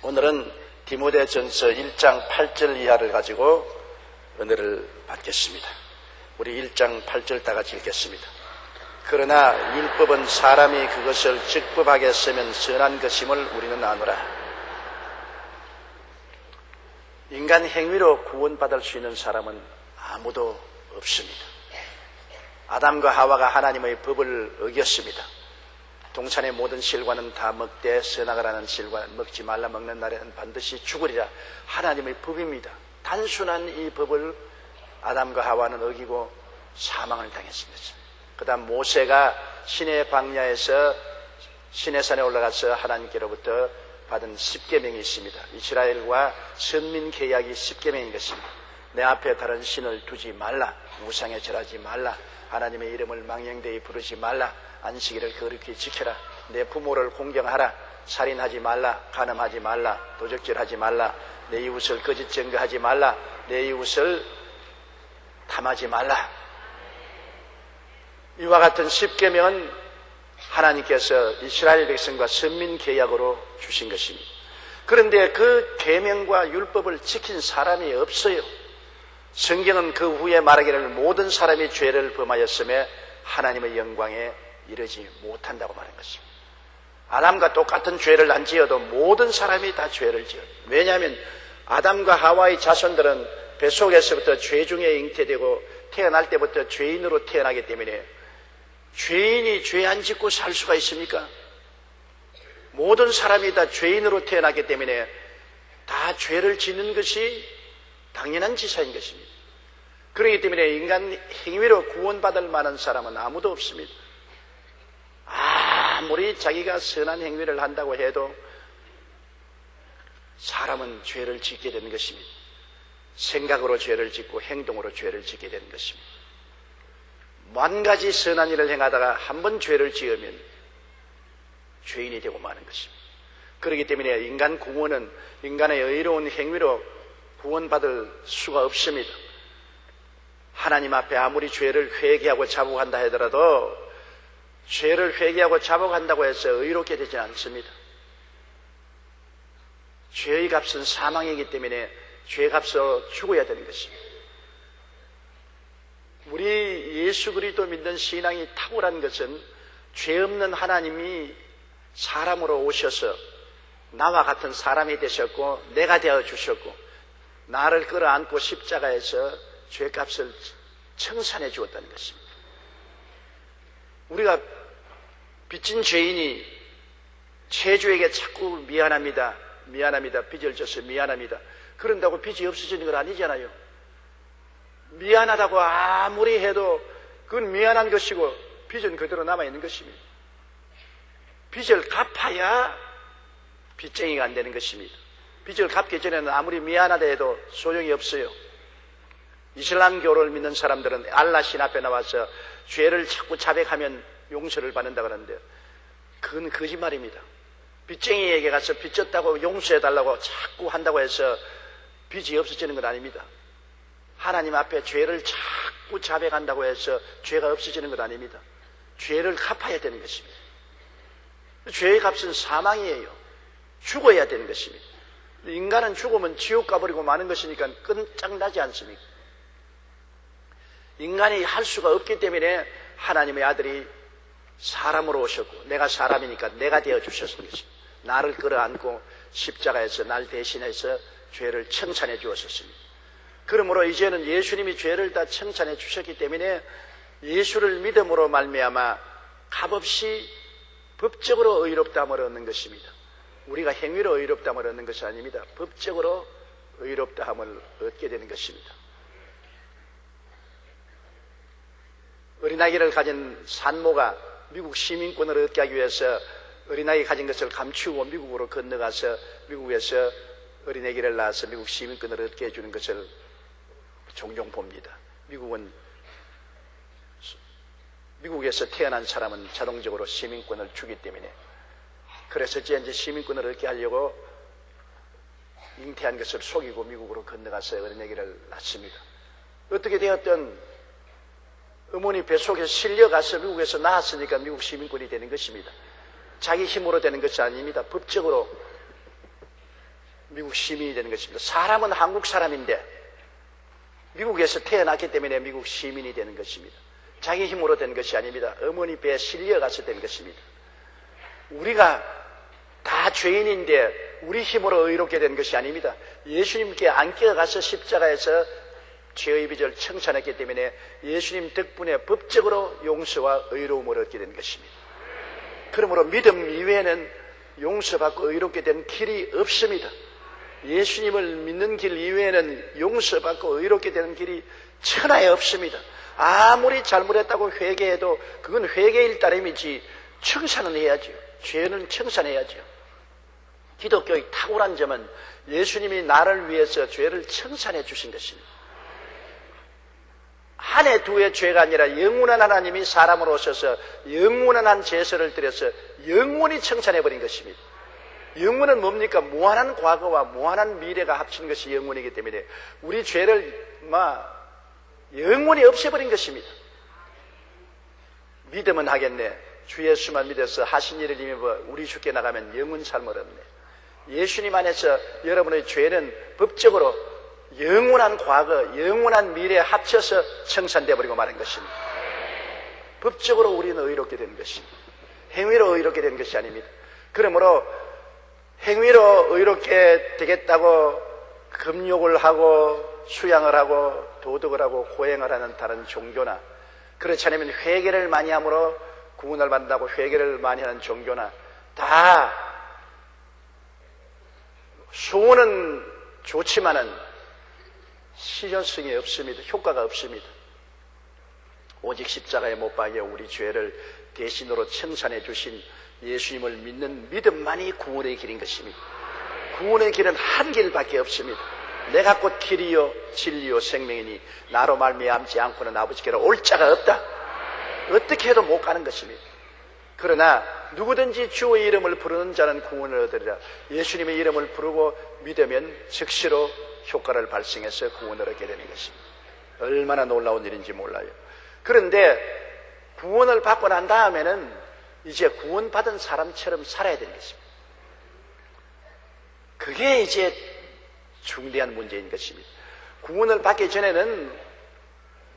오늘은 디모데전서 1장 8절 이하를 가지고 은혜를 받겠습니다. 우리 1장 8절 다 같이 읽겠습니다. 그러나 율법은 사람이 그것을 직법하게 쓰면 선한 것임을 우리는 아노라. 인간 행위로 구원받을 수 있는 사람은 아무도 없습니다. 아담과 하와가 하나님의 법을 어겼습니다. 동산의 모든 실과는 다 먹되 선악을 실과 먹지 말라. 먹는 날에는 반드시 죽으리라. 하나님의 법입니다. 단순한 이 법을 아담과 하와는 어기고 사망을 당했습니다. 그 다음 모세가 시내 광야에서 시내산에 올라가서 하나님께로부터 받은 10계명이 있습니다. 이스라엘과 선민 계약이 10계명인 것입니다. 내 앞에 다른 신을 두지 말라. 우상에 절하지 말라. 하나님의 이름을 망령되이 부르지 말라. 안식일을 거룩히 지켜라. 내 부모를 공경하라. 살인하지 말라. 간음하지 말라. 도적질하지 말라. 내 이웃을 거짓 증거하지 말라. 내 이웃을 탐하지 말라. 이와 같은 10계명은 하나님께서 이스라엘 백성과 선민 계약으로 주신 것입니다. 그런데 그 계명과 율법을 지킨 사람이 없어요. 성경은 그 후에 말하기를 모든 사람이 죄를 범하였음에 하나님의 영광에 이르지 못한다고 말한 것입니다. 아담과 똑같은 죄를 안 지어도 모든 사람이 다 죄를 지어요. 왜냐하면 아담과 하와의 자손들은 뱃속에서부터 죄 중에 잉태되고 태어날 때부터 죄인으로 태어나기 때문에 죄인이 죄 안 짓고 살 수가 있습니까? 모든 사람이 다 죄인으로 태어났기 때문에 다 죄를 짓는 것이 당연한 지사인 것입니다. 그렇기 때문에 인간 행위로 구원받을 만한 사람은 아무도 없습니다. 아무리 자기가 선한 행위를 한다고 해도 사람은 죄를 짓게 되는 것입니다. 생각으로 죄를 짓고 행동으로 죄를 짓게 되는 것입니다. 만 가지 선한 일을 행하다가 한 번 죄를 지으면 죄인이 되고 마는 것입니다. 그렇기 때문에 인간 구원은 인간의 의로운 행위로 구원받을 수가 없습니다. 하나님 앞에 아무리 죄를 회개하고 자복한다 하더라도 죄를 회개하고 자복한다고 해서 의롭게 되지 않습니다. 죄의 값은 사망이기 때문에 죄값으로 죽어야 되는 것입니다. 우리 예수 그리스도 믿는 신앙이 탁월한 것은 죄 없는 하나님이 사람으로 오셔서 나와 같은 사람이 되셨고 내가 되어 주셨고 나를 끌어안고 십자가에서 죄값을 청산해 주었다는 것입니다. 우리가 빚진 죄인이 죄주에게 자꾸 미안합니다. 빚을 져서 미안합니다. 그런다고 빚이 없어지는 건 아니잖아요. 미안하다고 아무리 해도 그건 미안한 것이고 빚은 그대로 남아있는 것입니다. 빚을 갚아야 빚쟁이가 안 되는 것입니다. 빚을 갚기 전에는 아무리 미안하다 해도 소용이 없어요. 이슬람교를 믿는 사람들은 알라 신 앞에 나와서 죄를 자꾸 자백하면 용서를 받는다 그러는데 그건 거짓말입니다. 빚쟁이에게 가서 빚졌다고 용서해달라고 자꾸 한다고 해서 빚이 없어지는 건 아닙니다. 하나님 앞에 죄를 자꾸 자백한다고 해서 죄가 없어지는 건 아닙니다. 죄를 갚아야 되는 것입니다. 죄의 값은 사망이에요. 죽어야 되는 것입니다. 인간은 죽으면 지옥 가버리고 마는 것이니까 끈짝나지 않습니까? 인간이 할 수가 없기 때문에 하나님의 아들이 사람으로 오셨고 내가 사람이니까 내가 되어 주셨습니다. 나를 끌어안고 십자가에서 날 대신해서 죄를 청산해 주었습니다. 그러므로 이제는 예수님이 죄를 다 청산해 주셨기 때문에 예수를 믿음으로 말미암아 값없이 법적으로 의롭다함을 얻는 것입니다. 우리가 행위로 의롭다함을 얻는 것이 아닙니다. 법적으로 의롭다함을 얻게 되는 것입니다. 어린아기를 가진 산모가 미국 시민권을 얻게 하기 위해서 어린아기 가진 것을 감추고 미국으로 건너가서 미국에서 어린아기를 낳아서 미국 시민권을 얻게 해주는 것을 종종 봅니다. 미국에서 태어난 사람은 자동적으로 시민권을 주기 때문에 그래서 이제 시민권을 얻게 하려고 잉태한 것을 속이고 미국으로 건너가서 어린아기를 낳습니다. 어떻게 되었든 어머니 뱃속에 실려가서 미국에서 낳았으니까 미국 시민권이 되는 것입니다. 자기 힘으로 되는 것이 아닙니다. 법적으로 미국 시민이 되는 것입니다. 사람은 한국 사람인데 미국에서 태어났기 때문에 미국 시민이 되는 것입니다. 자기 힘으로 된 것이 아닙니다. 어머니 배에 실려가서 된 것입니다. 우리가 다 죄인인데 우리 힘으로 의롭게 된 것이 아닙니다. 예수님께 안 껴가서 십자가에서 죄의 빚을 청산했기 때문에 예수님 덕분에 법적으로 용서와 의로움을 얻게 된 것입니다. 그러므로 믿음 이외에는 용서받고 의롭게 된 길이 없습니다. 예수님을 믿는 길 이외에는 용서받고 의롭게 되는 길이 천하에 없습니다. 아무리 잘못했다고 회개해도 그건 회개일 따름이지 청산은 해야죠. 죄는 청산해야죠. 기독교의 탁월한 점은 예수님이 나를 위해서 죄를 청산해 주신 것입니다. 한 해 두 해 죄가 아니라 영원한 하나님이 사람으로 오셔서 영원한 한 제사를 드려서 영원히 청산해버린 것입니다. 영원은 뭡니까? 무한한 과거와 무한한 미래가 합친 것이 영원이기 때문에 우리 죄를 영원히 없애버린 것입니다. 믿으면 하겠네. 주 예수만 믿어서 하신 일을 힘입어 우리 주께 나가면 영원 삶을 얻네. 예수님 안에서 여러분의 죄는 법적으로 영원한 과거, 영원한 미래에 합쳐서 청산되어 버리고 마는 것입니다. 법적으로 우리는 의롭게 된 것입니다. 행위로 의롭게 된 것이 아닙니다. 그러므로 행위로 의롭게 되겠다고 금욕을 하고 수양을 하고 도덕을 하고 고행을 하는 다른 종교나 그렇지 않으면 회개를 많이 함으로 구원을 받는다고 회개를 많이 하는 종교나 다 소원은 좋지만은 실효성이 없습니다. 효과가 없습니다. 오직 십자가에 못 박여 우리 죄를 대신으로 청산해 주신 예수님을 믿는 믿음만이 구원의 길인 것입니다. 구원의 길은 한 길밖에 없습니다. 내가 곧 길이요 진리요 생명이니 나로 말미암지 않고는 아버지께로 올 자가 없다. 어떻게 해도 못 가는 것입니다. 그러나 누구든지 주의 이름을 부르는 자는 구원을 얻으리라. 예수님의 이름을 부르고 믿으면 즉시로 효과를 발생해서 구원을 얻게 되는 것입니다. 얼마나 놀라운 일인지 몰라요. 그런데 구원을 받고 난 다음에는 이제 구원받은 사람처럼 살아야 되는 것입니다. 그게 이제 중대한 문제인 것입니다. 구원을 받기 전에는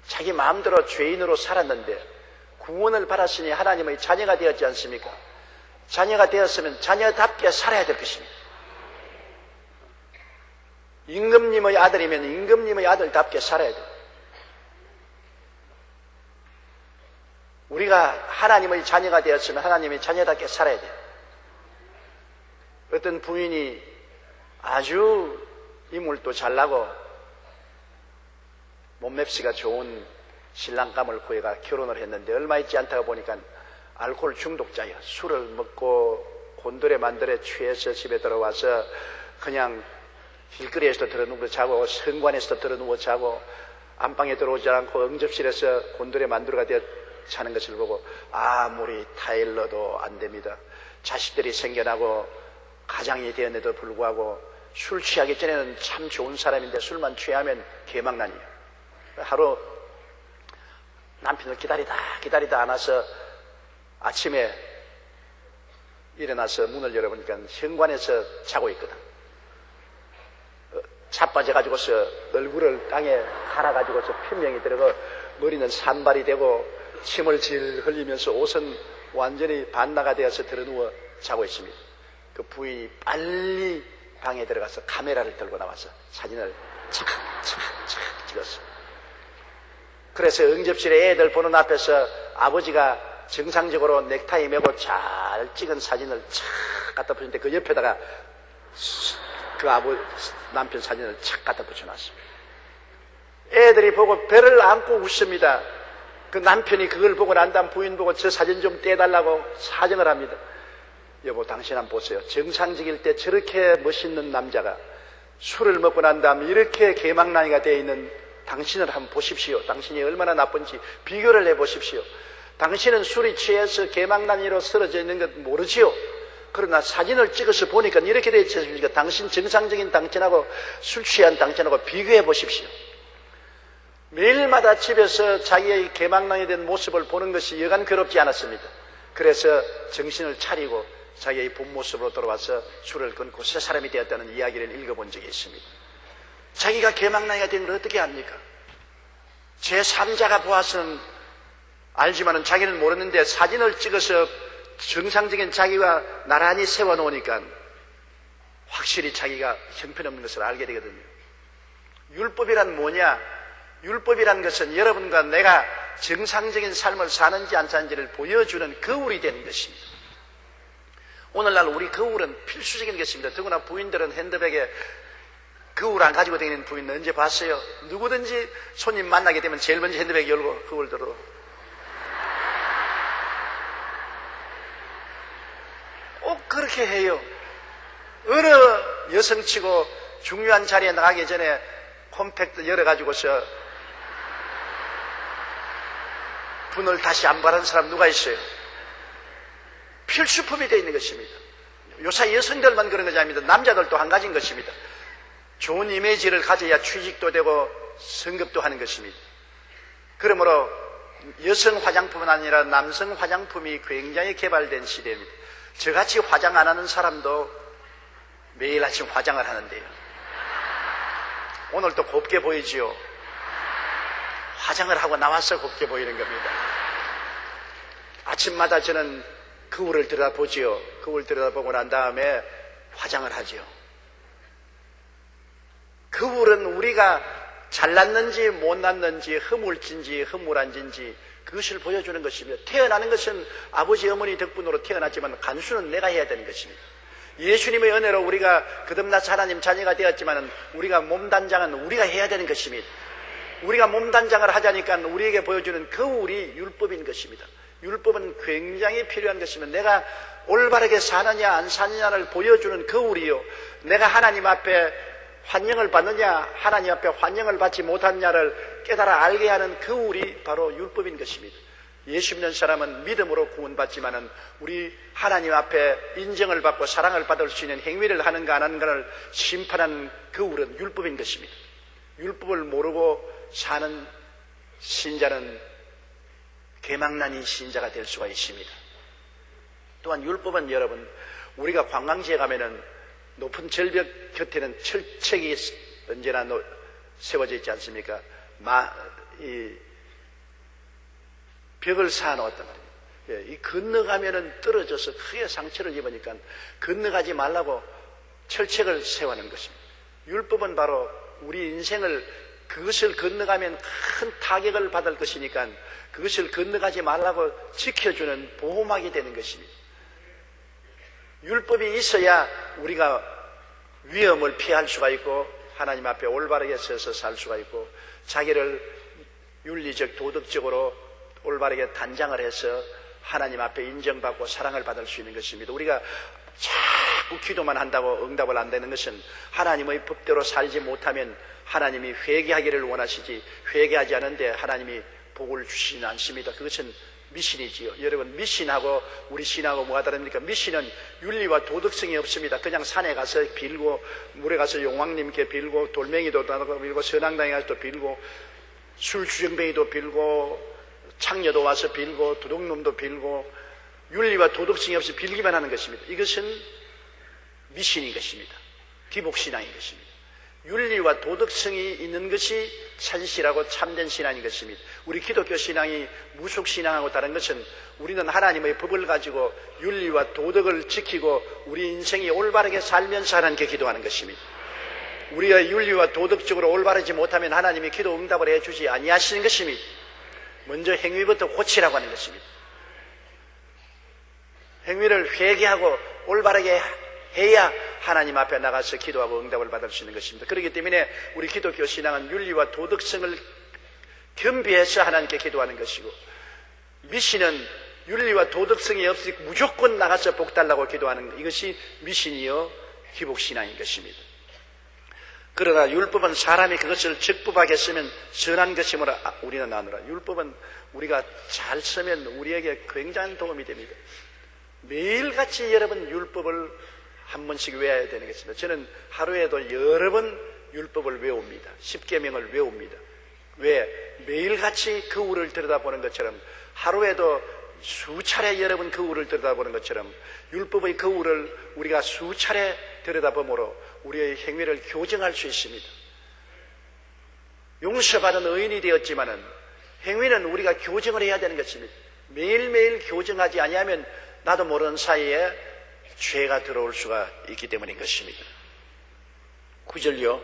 자기 마음대로 죄인으로 살았는데 구원을 받았으니 하나님의 자녀가 되었지 않습니까? 자녀가 되었으면 자녀답게 살아야 될 것입니다. 임금님의 아들이면 임금님의 아들답게 살아야 돼요. 우리가 하나님의 자녀가 되었으면 하나님의 자녀답게 살아야 돼요. 어떤 부인이 아주 인물도 잘나고 몸맵시가 좋은 신랑감을 구해가 결혼을 했는데 얼마 있지 않다가 보니까 알코올 중독자야. 술을 먹고 곤드레 만드레 취해서 집에 들어와서 그냥 길거리에서도 들어누워 자고 성관에서도 들어누워 자고 안방에 들어오지 않고 응접실에서 곤드레 만두가 되어 자는 것을 보고 아무리 타일러도 안 됩니다. 자식들이 생겨나고 가장이 되었는데도 불구하고 술 취하기 전에는 참 좋은 사람인데 술만 취하면 개망난이에요. 하루 남편을 기다리다 안 와서 아침에 일어나서 문을 열어보니까 현관에서 자고 있거든. 자빠져가지고서 얼굴을 땅에 갈아가지고서 편명이 들어가 머리는 산발이 되고 침을 질 흘리면서 옷은 완전히 반나가 되어서 들어누워 자고 있습니다. 그 부인이 빨리 방에 들어가서 카메라를 들고 나와서 사진을 착 찍었어요. 그래서 응접실에 애들 보는 앞에서 아버지가 정상적으로 넥타이 메고 잘 찍은 사진을 착 갖다 붙였는데 그 옆에다가 그 남편 사진을 착 갖다 붙여놨습니다. 애들이 보고 배를 안고 웃습니다. 그 남편이 그걸 보고 난 다음 부인 보고 저 사진 좀 떼달라고 사정을 합니다. 여보 당신 한번 보세요. 정상적일 때 저렇게 멋있는 남자가 술을 먹고 난 다음 이렇게 개망나니가 되어 있는 당신을 한번 보십시오. 당신이 얼마나 나쁜지 비교를 해보십시오. 당신은 술이 취해서 개망나니로 쓰러져 있는 것 모르지요. 그러나 사진을 찍어서 보니까 이렇게 되어 있으니까 당신 정상적인 당신하고 술 취한 당신하고 비교해 보십시오. 매일마다 집에서 자기의 개망랑이 된 모습을 보는 것이 여간 괴롭지 않았습니다. 그래서 정신을 차리고 자기의 본 모습으로 돌아와서 줄을 끊고 새 사람이 되었다는 이야기를 읽어본 적이 있습니다. 자기가 개망나이가 된 걸 어떻게 압니까? 제3자가 보아서는 알지만은 자기는 모르는데 사진을 찍어서 정상적인 자기가 나란히 세워놓으니까 확실히 자기가 형편없는 것을 알게 되거든요. 율법이란 뭐냐? 율법이란 것은 여러분과 내가 정상적인 삶을 사는지 안 사는지를 보여주는 거울이 되는 것입니다. 오늘날 우리 거울은 필수적인 것입니다. 더구나 부인들은 핸드백에 거울 안 가지고 다니는 부인 언제 봤어요? 누구든지 손님 만나게 되면 제일 먼저 핸드백 열고 거울 들어. 꼭 그렇게 해요. 어느 여성치고 중요한 자리에 나가기 전에 컴팩트 열어가지고서 분을 다시 안 바른 사람 누가 있어요? 필수품이 되어 있는 것입니다. 요새 여성들만 그런 것이 아닙니다. 남자들도 한 가지인 것입니다. 좋은 이미지를 가져야 취직도 되고 성급도 하는 것입니다. 그러므로 여성 화장품은 아니라 남성 화장품이 굉장히 개발된 시대입니다. 저같이 화장 안 하는 사람도 매일 아침 화장을 하는데요. 오늘도 곱게 보이지요. 화장을 하고 나와서 곱게 보이는 겁니다. 아침마다 저는 거울을 들여다보지요. 거울 들여다보고 난 다음에 화장을 하지요. 거울은 우리가 잘났는지 못났는지 허물진지 허물안진지 그것을 보여주는 것입니다. 태어나는 것은 아버지 어머니 덕분으로 태어났지만 간수는 내가 해야 되는 것입니다. 예수님의 은혜로 우리가 거듭나서 하나님 자녀가 되었지만 우리가 몸단장은 우리가 해야 되는 것입니다. 우리가 몸단장을 하자니까 우리에게 보여주는 거울이 율법인 것입니다. 율법은 굉장히 필요한 것입니다. 내가 올바르게 사느냐 안 사느냐를 보여주는 거울이요, 내가 하나님 앞에 환영을 받느냐 하나님 앞에 환영을 받지 못하느냐를 깨달아 알게 하는 거울이 바로 율법인 것입니다. 예수 믿는 사람은 믿음으로 구원받지만은 우리 하나님 앞에 인정을 받고 사랑을 받을 수 있는 행위를 하는가 안 하는가를 심판하는 거울은 율법인 것입니다. 율법을 모르고 사는 신자는 개망난이 신자가 될 수가 있습니다. 또한 율법은 여러분, 우리가 관광지에 가면은 높은 절벽 곁에는 철책이 언제나 세워져 있지 않습니까? 이 벽을 쌓아놓았단 말이에요. 이 건너가면은 떨어져서 크게 상처를 입으니까 건너가지 말라고 철책을 세워놓은 것입니다. 율법은 바로 우리 인생을, 그것을 건너가면 큰 타격을 받을 것이니까 그것을 건너가지 말라고 지켜주는 보호막이 되는 것입니다. 율법이 있어야 우리가 위험을 피할 수가 있고 하나님 앞에 올바르게 서서 살 수가 있고 자기를 윤리적 도덕적으로 올바르게 단장을 해서 하나님 앞에 인정받고 사랑을 받을 수 있는 것입니다. 우리가 자꾸 기도만 한다고 응답을 안 되는 것은 하나님의 법대로 살지 못하면 하나님이 회개하기를 원하시지 회개하지 않은데 하나님이 복을 주시지는 않습니다. 그것은 미신이지요. 여러분, 미신하고 우리 신하고 뭐가 다릅니까? 미신은 윤리와 도덕성이 없습니다. 그냥 산에 가서 빌고 물에 가서 용왕님께 빌고 돌멩이도 빌고 선앙당에 가서 또 빌고 술주정뱅이도 빌고 창녀도 와서 빌고 도둑놈도 빌고 윤리와 도덕성이 없이 빌기만 하는 것입니다. 이것은 미신인 것입니다. 기복신앙인 것입니다. 윤리와 도덕성이 있는 것이 찬실하고 참된 신앙인 것입니다. 우리 기독교 신앙이 무속신앙하고 다른 것은 우리는 하나님의 법을 가지고 윤리와 도덕을 지키고 우리 인생이 올바르게 살면서 하나님께 기도하는 것입니다. 우리가 윤리와 도덕적으로 올바르지 못하면 하나님이 기도 응답을 해주지 아니하시는 것입니다. 먼저 행위부터 고치라고 하는 것입니다. 행위를 회개하고 올바르게 해야 하나님 앞에 나가서 기도하고 응답을 받을 수 있는 것입니다. 그렇기 때문에 우리 기독교 신앙은 윤리와 도덕성을 겸비해서 하나님께 기도하는 것이고, 미신은 윤리와 도덕성이 없이 무조건 나가서 복 달라고 기도하는 이것이 미신이요 기복신앙인 것입니다. 그러나 율법은 사람이 그것을 적법하게 쓰면 선한 것이므로 우리는 아노라. 율법은 우리가 잘 쓰면 우리에게 굉장한 도움이 됩니다. 매일같이 여러분 율법을 한 번씩 외워야 되는 것입니다. 저는 하루에도 여러 번 율법을 외웁니다. 10계명을 외웁니다. 왜? 매일같이 거울을 들여다보는 것처럼 하루에도 수차례 여러분 거울을 들여다보는 것처럼 율법의 거울을 우리가 수차례 들여다보므로 우리의 행위를 교정할 수 있습니다. 용서받은 의인이 되었지만은 행위는 우리가 교정을 해야 되는 것입니다. 매일매일 교정하지 아니하면 나도 모르는 사이에 죄가 들어올 수가 있기 때문인 것입니다. 9절요.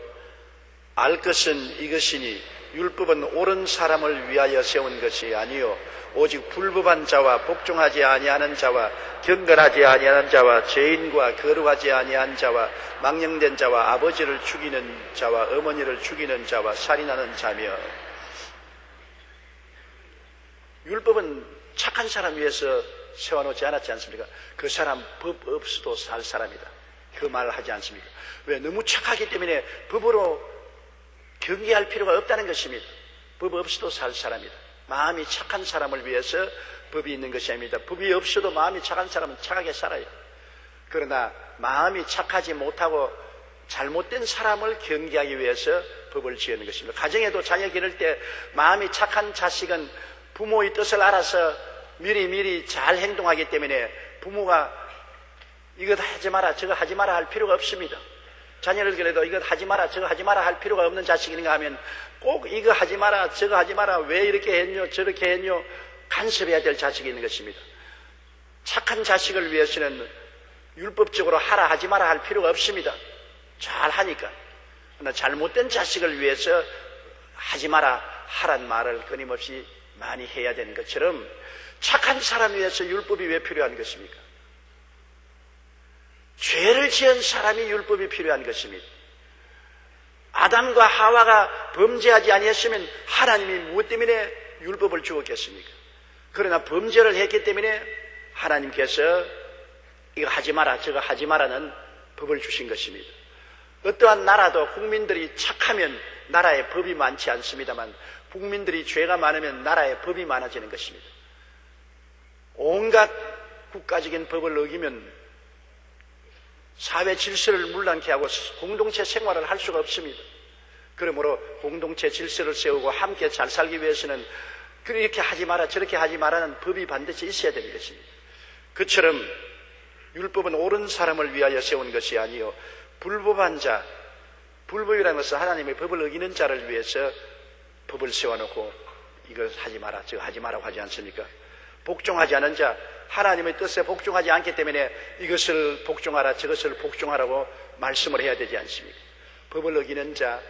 알 것은 이것이니 율법은 옳은 사람을 위하여 세운 것이 아니요 오직 불법한 자와 복종하지 아니하는 자와 경건하지 아니하는 자와 죄인과 거룩하지 아니한 자와 망령된 자와 아버지를 죽이는 자와 어머니를 죽이는 자와 살인하는 자며. 율법은 착한 사람 위해서 세워놓지 않았지 않습니까? 그 사람 법 없어도 살 사람이다, 그 말을 하지 않습니까? 왜? 너무 착하기 때문에 법으로 경계할 필요가 없다는 것입니다. 법 없어도 살 사람이다. 마음이 착한 사람을 위해서 법이 있는 것이 아닙니다. 법이 없어도 마음이 착한 사람은 착하게 살아요. 그러나 마음이 착하지 못하고 잘못된 사람을 경계하기 위해서 법을 지어낸 것입니다. 가정에도 자녀 기를 때 마음이 착한 자식은 부모의 뜻을 알아서 미리 잘 행동하기 때문에 부모가 이것 하지 마라 저거 하지 마라 할 필요가 없습니다. 자녀를 그래도 이것 하지 마라 저거 하지 마라 할 필요가 없는 자식인가 하면 꼭 이거 하지 마라 저거 하지 마라 왜 이렇게 했뇨 저렇게 했뇨 간섭해야 될 자식이 있는 것입니다. 착한 자식을 위해서는 율법적으로 하라 하지 마라 할 필요가 없습니다. 잘 하니까. 그러나 잘못된 자식을 위해서 하지 마라 하란 말을 끊임없이 많이 해야 되는 것처럼 착한 사람 위해서 율법이 왜 필요한 것입니까? 죄를 지은 사람이 율법이 필요한 것입니다. 아담과 하와가 범죄하지 아니했으면 하나님이 무엇 때문에 율법을 주었겠습니까? 그러나 범죄를 했기 때문에 하나님께서 이거 하지 마라 저거 하지 마라는 법을 주신 것입니다. 어떠한 나라도 국민들이 착하면 나라에 법이 많지 않습니다만 국민들이 죄가 많으면 나라에 법이 많아지는 것입니다. 온갖 국가적인 법을 어기면 사회 질서를 문란케 하고 공동체 생활을 할 수가 없습니다. 그러므로 공동체 질서를 세우고 함께 잘 살기 위해서는 그렇게 하지 마라 저렇게 하지 마라는 법이 반드시 있어야 되는 것입니다. 그처럼 율법은 옳은 사람을 위하여 세운 것이 아니요 불법한 자, 불법이라는 것은 하나님의 법을 어기는 자를 위해서 법을 세워놓고 이걸 하지 마라 저거 하지 마라고 하지 않습니까? 복종하지 않은 자, 하나님의 뜻에 복종하지 않기 때문에 이것을 복종하라 저것을 복종하라고 말씀을 해야 되지 않습니까? 법을 어기는 자,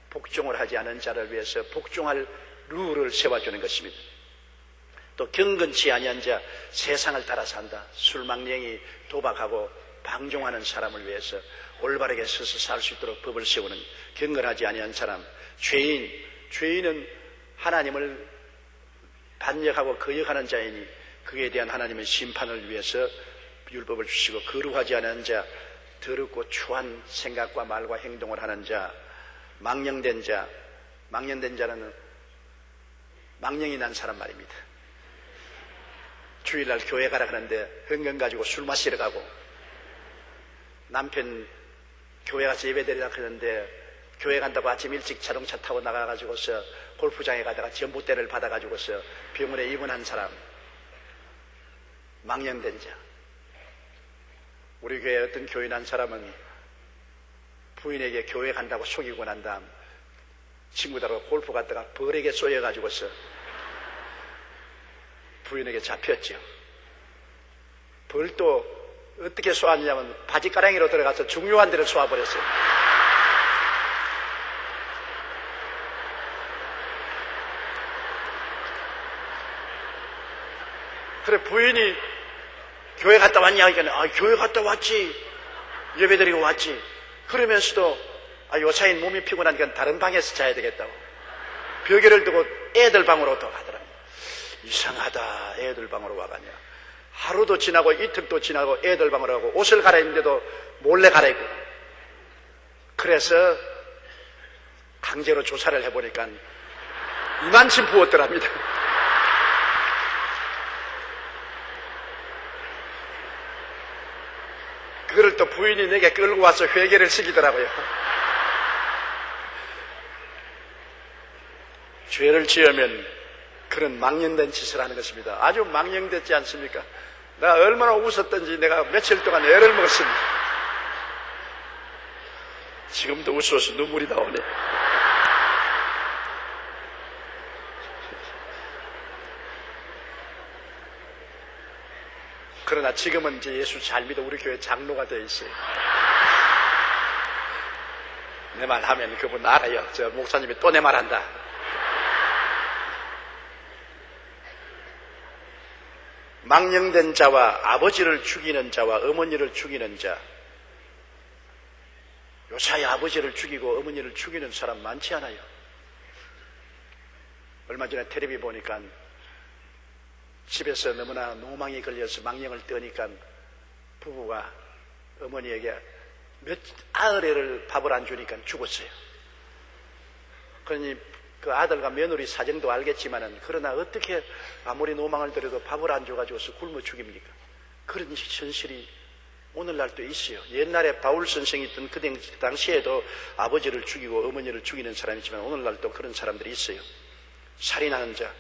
복종을 하지 않은 자를 위해서 복종할 룰을 세워주는 것입니다. 또 경건치 아니한 자, 세상을 따라 산다, 술망령이 도박하고 방종하는 사람을 위해서 올바르게 서서 살 수 있도록 법을 세우는 경건하지 아니한 사람, 죄인은 하나님을 반역하고 거역하는 자이니 그에 대한 하나님의 심판을 위해서 율법을 주시고, 거룩하지 않은 자, 더럽고 추한 생각과 말과 행동을 하는 자, 망령된 자는 망령이 난 사람 말입니다. 주일날 교회 가라 그러는데 헌금 가지고 술 마시러 가고, 남편 교회 가서 예배 드리라 그러는데 교회 간다고 아침 일찍 자동차 타고 나가가지고서 골프장에 가다가 전봇대를 받아가지고서 병원에 입원한 사람, 망령된 자. 우리 교회 어떤 교인한 사람은 부인에게 교회 간다고 속이고 난 다음 친구들하고 골프 갔다가 벌에게 쏘여가지고서 부인에게 잡혔죠. 벌도 어떻게 쏘았냐면 바지가랑이로 들어가서 중요한 데를 쏘아버렸어요. 그래 부인이 교회 갔다 왔냐 하니까 교회 갔다 왔지, 예배드리고 왔지. 그러면서도 요사인 몸이 피곤하니까 다른 방에서 자야 되겠다고 벽에를 두고 애들 방으로 또 가더랍니다. 이상하다, 애들 방으로 와가냐. 하루도 지나고 이틀도 지나고 애들 방으로 가고 옷을 갈아입는데도 몰래 갈아입고. 그래서 강제로 조사를 해보니까 이만큼 부었더랍니다. 그걸 또 부인이 내게 끌고 와서 회개를 시키더라고요. 죄를 지으면 그런 망령된 짓을 하는 것입니다. 아주 망령됐지 않습니까? 내가 얼마나 웃었던지 내가 며칠 동안 애를 먹었습니다. 지금도 웃어서 눈물이 나오네. 그러나 지금은 이제 예수 잘 믿어 우리 교회 장로가 되어 있어요. 내 말 하면 그분 알아요. 저 목사님이 또 내 말한다. 망령된 자와 아버지를 죽이는 자와 어머니를 죽이는 자. 요사이 아버지를 죽이고 어머니를 죽이는 사람 많지 않아요. 얼마 전에 텔레비 보니까 집에서 너무나 노망이 걸려서 망령을 떠니까 부부가 어머니에게 아흘에를 밥을 안 주니까 죽었어요. 그러니 그 아들과 며느리 사정도 알겠지만은 그러나 어떻게 아무리 노망을 들여도 밥을 안 줘가지고서 굶어 죽입니까? 그런 현실이 오늘날도 있어요. 옛날에 바울 선생이 있던 그 당시에도 아버지를 죽이고 어머니를 죽이는 사람이지만 오늘날도 그런 사람들이 있어요. 살인하는 자.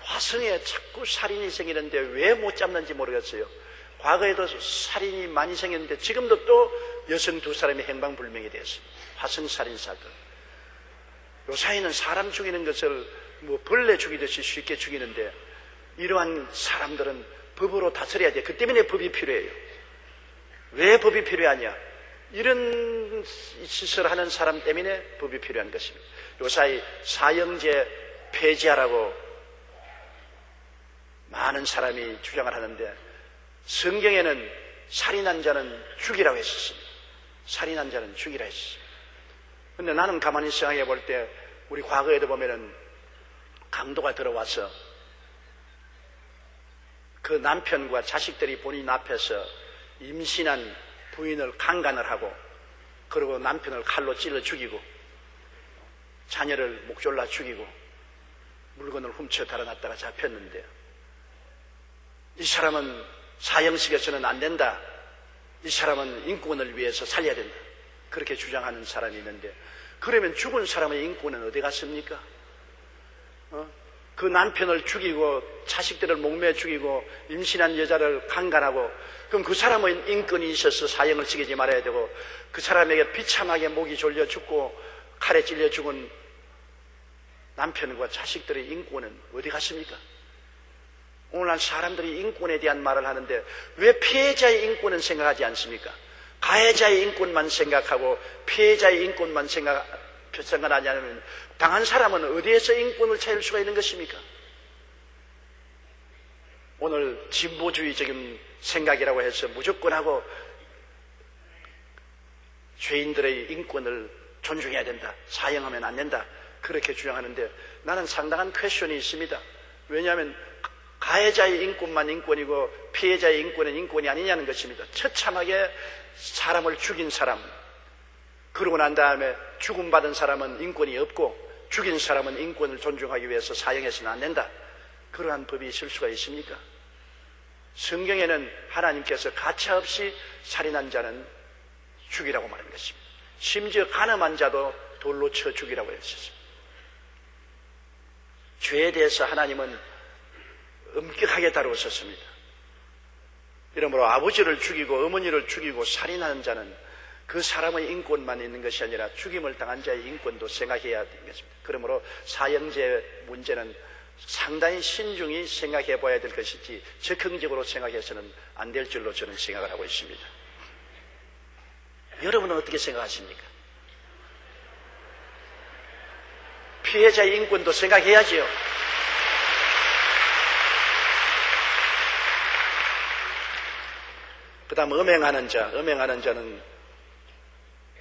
화성에 자꾸 살인이 생기는데 왜 못 잡는지 모르겠어요. 과거에도 살인이 많이 생겼는데 지금도 또 여성 2사람이 행방불명이 되었습니다. 화성 살인 사건. 요사이는 사람 죽이는 것을 뭐 벌레 죽이듯이 쉽게 죽이는데 이러한 사람들은 법으로 다스려야 돼. 그 때문에 법이 필요해요. 왜 법이 필요하냐? 이런 짓을 하는 사람 때문에 법이 필요한 것입니다. 요사이 사형제 폐지하라고 많은 사람이 주장을 하는데 성경에는 살인한 자는 죽이라고 했었습니다. 살인한 자는 죽이라 했습니다. 근데 나는 가만히 생각해 볼 때 우리 과거에도 보면은 강도가 들어와서 그 남편과 자식들이 본인 앞에서 임신한 부인을 강간을 하고 그리고 남편을 칼로 찔러 죽이고 자녀를 목 졸라 죽이고 물건을 훔쳐 달아났다가 잡혔는데 이 사람은 사형식에서는 안 된다. 이 사람은 인권을 위해서 살려야 된다. 그렇게 주장하는 사람이 있는데 그러면 죽은 사람의 인권은 어디 갔습니까? 그 남편을 죽이고 자식들을 목매 죽이고 임신한 여자를 강간하고 그럼 그 사람은 인권이 있어서 사형을 시키지 말아야 되고 그 사람에게 비참하게 목이 졸려 죽고 칼에 찔려 죽은 남편과 자식들의 인권은 어디 갔습니까? 오늘날 사람들이 인권에 대한 말을 하는데 왜 피해자의 인권은 생각하지 않습니까? 가해자의 인권만 생각하고 피해자의 인권만 생각하지 않으면 당한 사람은 어디에서 인권을 찾을 수가 있는 것입니까? 오늘 진보주의적인 생각이라고 해서 무조건 하고 죄인들의 인권을 존중해야 된다. 사형하면 안 된다. 그렇게 주장하는데 나는 상당한 퀘스천이 있습니다. 왜냐하면 가해자의 인권만 인권이고 피해자의 인권은 인권이 아니냐는 것입니다. 처참하게 사람을 죽인 사람, 그러고 난 다음에 죽음받은 사람은 인권이 없고 죽인 사람은 인권을 존중하기 위해서 사형해서는 안 된다. 그러한 법이 있을 수가 있습니까? 성경에는 하나님께서 가차없이 살인한 자는 죽이라고 말한 것입니다. 심지어 간음한 자도 돌로 쳐 죽이라고 했습니다. 죄에 대해서 하나님은 엄격하게 다루었습니다. 이러므로 아버지를 죽이고 어머니를 죽이고 살인하는 자는 그 사람의 인권만 있는 것이 아니라 죽임을 당한 자의 인권도 생각해야 되는 것입니다. 그러므로 사형제 문제는 상당히 신중히 생각해 봐야 될 것이지 적극적으로 생각해서는 안 될 줄로 저는 생각을 하고 있습니다. 여러분은 어떻게 생각하십니까? 피해자의 인권도 생각해야지요. 그 다음 음행하는 자는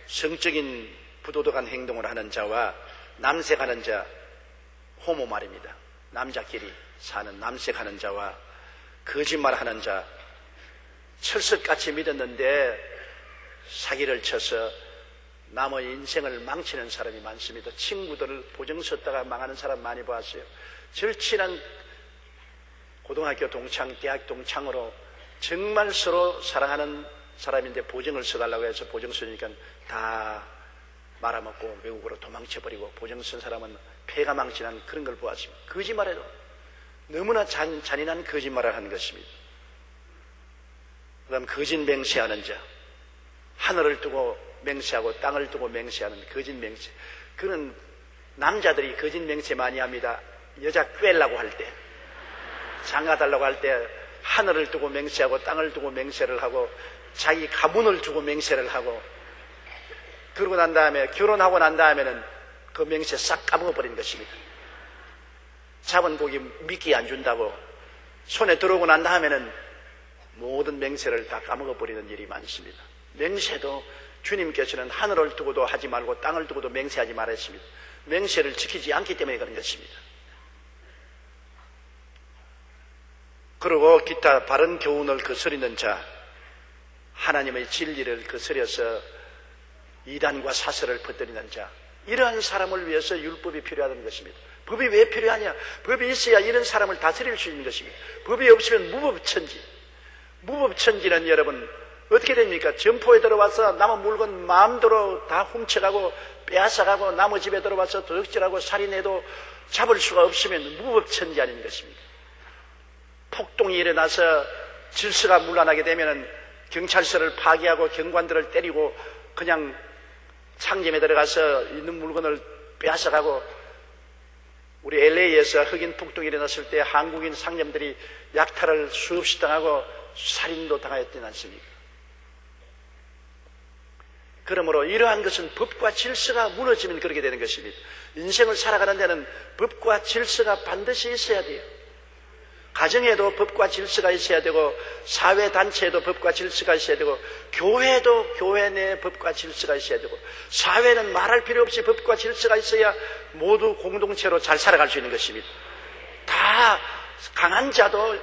성적인 부도덕한 행동을 하는 자와 남색하는 자, 호모 말입니다. 남자끼리 사는 남색하는 자와 거짓말하는 자, 철석같이 믿었는데 사기를 쳐서 남의 인생을 망치는 사람이 많습니다. 친구들을 보증 섰다가 망하는 사람 많이 봤어요. 절친한 고등학교 동창, 대학 동창으로 정말 서로 사랑하는 사람인데 보증을 써달라고 해서 보증 쓰니까 다 말아먹고 외국으로 도망쳐버리고 보증 쓴 사람은 폐가 망신한 그런 걸 보았습니다. 거짓말해도 너무나 잔인한 거짓말을 하는 것입니다. 그 다음 거짓 맹세하는 자, 하늘을 두고 맹세하고 땅을 두고 맹세하는 거짓 맹세. 그는 남자들이 거짓 맹세 많이 합니다. 여자 꿰려고 할 때, 장가달라고 할 때 하늘을 두고 맹세하고 땅을 두고 맹세를 하고 자기 가문을 두고 맹세를 하고, 그러고 난 다음에 결혼하고 난 다음에는 그 맹세 싹 까먹어버린 것입니다. 잡은 고기 미끼 안 준다고 손에 들어오고 난 다음에는 모든 맹세를 다 까먹어버리는 일이 많습니다. 맹세도 주님께서는 하늘을 두고도 하지 말고 땅을 두고도 맹세하지 말았습니다. 맹세를 지키지 않기 때문에 그런 것입니다. 그리고 기타 바른 교훈을 거스리는 자, 하나님의 진리를 거스려서 이단과 사설을 퍼뜨리는 자, 이러한 사람을 위해서 율법이 필요하다는 것입니다. 법이 왜 필요하냐? 법이 있어야 이런 사람을 다스릴 수 있는 것입니다. 법이 없으면 무법천지. 무법천지는 여러분 어떻게 됩니까? 점포에 들어와서 남의 물건 마음대로 다 훔쳐가고 빼앗아가고 남의 집에 들어와서 도둑질하고 살인해도 잡을 수가 없으면 무법천지 아닌 것입니다. 폭동이 일어나서 질서가 문란하게 되면 경찰서를 파괴하고 경관들을 때리고 그냥 상점에 들어가서 있는 물건을 빼앗아가고, 우리 LA에서 흑인 폭동이 일어났을 때 한국인 상점들이 약탈을 수없이 당하고 살인도 당하였지 않습니까? 그러므로 이러한 것은 법과 질서가 무너지면 그렇게 되는 것입니다. 인생을 살아가는 데는 법과 질서가 반드시 있어야 돼요. 가정에도 법과 질서가 있어야 되고, 사회단체에도 법과 질서가 있어야 되고, 교회도 교회 내에 법과 질서가 있어야 되고, 사회는 말할 필요 없이 법과 질서가 있어야 모두 공동체로 잘 살아갈 수 있는 것입니다. 다 강한 자도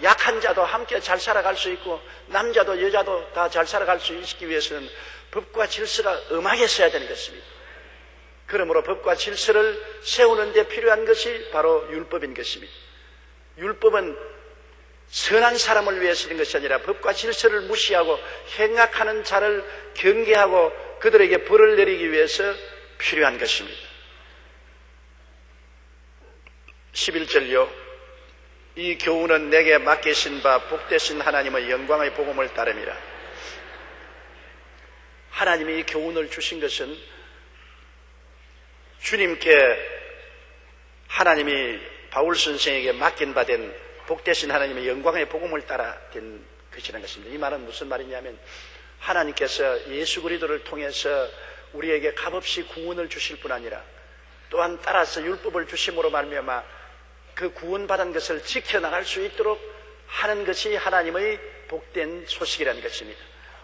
약한 자도 함께 잘 살아갈 수 있고, 남자도 여자도 다 잘 살아갈 수 있기 위해서는 법과 질서가 엄하게 써야 되는 것입니다. 그러므로 법과 질서를 세우는 데 필요한 것이 바로 율법인 것입니다. 율법은 선한 사람을 위해 쓰는 것이 아니라 법과 질서를 무시하고 행악하는 자를 경계하고 그들에게 벌을 내리기 위해서 필요한 것입니다. 11절요. 이 교훈은 내게 맡기신 바 복되신 하나님의 영광의 복음을 따름이라. 하나님이 이 교훈을 주신 것은 주님께 하나님이 바울 선생에게 맡긴 바 된 복되신 하나님의 영광의 복음을 따라 된 것이라는 것입니다. 이 말은 무슨 말이냐면, 하나님께서 예수 그리스도를 통해서 우리에게 값없이 구원을 주실 뿐 아니라 또한 따라서 율법을 주심으로 말미암아 그 구원받은 것을 지켜나갈 수 있도록 하는 것이 하나님의 복된 소식이라는 것입니다.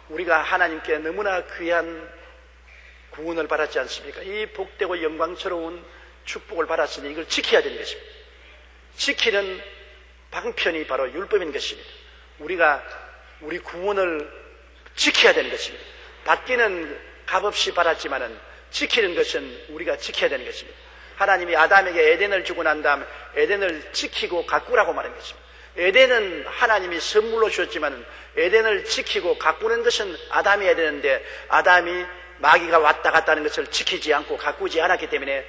우리가 하나님께 너무나 귀한 구원을 받았지 않습니까? 이 복되고 영광스러운 축복을 받았으니 이걸 지켜야 되는 것입니다. 지키는 방편이 바로 율법인 것입니다. 우리가 우리 구원을 지켜야 되는 것입니다. 받기는 값없이 받았지만은 지키는 것은 우리가 지켜야 되는 것입니다. 하나님이 아담에게 에덴을 주고 난 다음 에덴을 지키고 가꾸라고 말한 것입니다. 에덴은 하나님이 선물로 주셨지만 에덴을 지키고 가꾸는 것은 아담이 해야 되는데, 아담이 마귀가 왔다 갔다 하는 것을 지키지 않고 가꾸지 않았기 때문에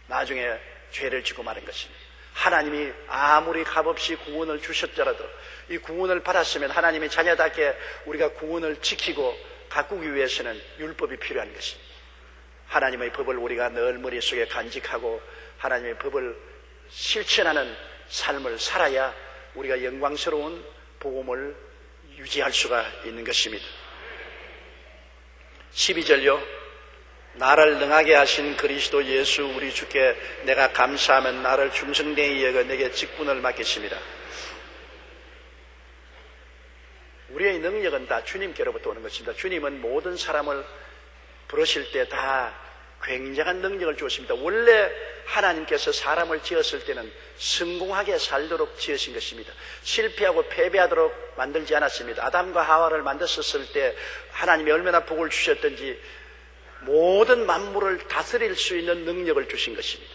나중에 죄를 지고 마는 것입니다. 하나님이 아무리 값없이 구원을 주셨더라도 이 구원을 받았으면 하나님의 자녀답게 우리가 구원을 지키고 가꾸기 위해서는 율법이 필요한 것입니다. 하나님의 법을 우리가 늘 머릿속에 간직하고 하나님의 법을 실천하는 삶을 살아야 우리가 영광스러운 복음을 유지할 수가 있는 것입니다. 12절요. 나를 능하게 하신 그리스도 예수 우리 주께 내가 감사하면 나를 충성되이 여겨 내게 직분을 맡기십니다. 우리의 능력은 다 주님께로부터 오는 것입니다. 주님은 모든 사람을 부르실 때 다 굉장한 능력을 주었습니다. 원래 하나님께서 사람을 지었을 때는 성공하게 살도록 지으신 것입니다. 실패하고 패배하도록 만들지 않았습니다. 아담과 하와를 만드셨을 때 하나님이 얼마나 복을 주셨던지 모든 만물을 다스릴 수 있는 능력을 주신 것입니다.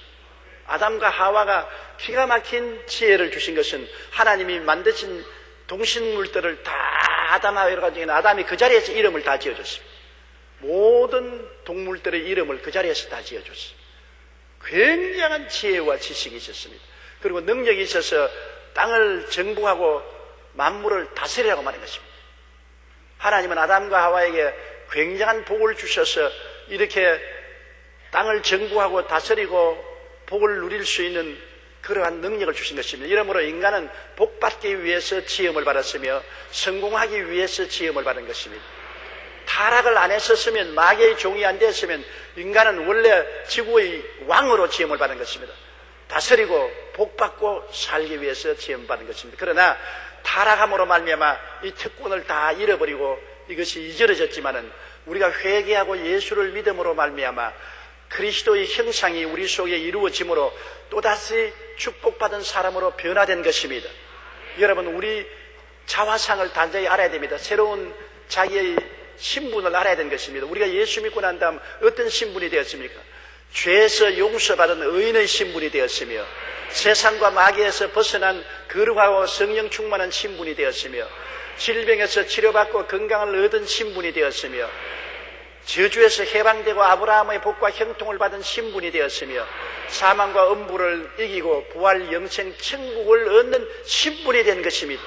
아담과 하와가 기가 막힌 지혜를 주신 것은 하나님이 만드신 동식물들을 다 아담하와 가지고 아담이 그 자리에서 이름을 다 지어줬습니다. 모든 동물들의 이름을 그 자리에서 다 지어줬습니다. 굉장한 지혜와 지식이 있었습니다. 그리고 능력이 있어서 땅을 정복하고 만물을 다스리라고 말한 것입니다. 하나님은 아담과 하와에게 굉장한 복을 주셔서 이렇게 땅을 정복하고 다스리고 복을 누릴 수 있는 그러한 능력을 주신 것입니다. 이러므로 인간은 복받기 위해서 지음을 받았으며 성공하기 위해서 지음을 받은 것입니다. 타락을 안 했었으면, 마귀의 종이 안 되었으면 인간은 원래 지구의 왕으로 지음을 받은 것입니다. 다스리고 복받고 살기 위해서 지음받은 것입니다. 그러나 타락함으로 말미암아 이 특권을 다 잃어버리고 이것이 잊어졌지만은 우리가 회개하고 예수를 믿음으로 말미암아 그리스도의 형상이 우리 속에 이루어짐으로 또다시 축복받은 사람으로 변화된 것입니다. 여러분, 우리 자화상을 단정히 알아야 됩니다. 새로운 자기의 신분을 알아야 되는 것입니다. 우리가 예수 믿고 난 다음 어떤 신분이 되었습니까? 죄에서 용서받은 의인의 신분이 되었으며, 세상과 마귀에서 벗어난 거룩하고 성령 충만한 신분이 되었으며, 질병에서 치료받고 건강을 얻은 신분이 되었으며, 저주에서 해방되고 아브라함의 복과 형통을 받은 신분이 되었으며, 사망과 음부를 이기고 부활 영생 천국을 얻는 신분이 된 것입니다.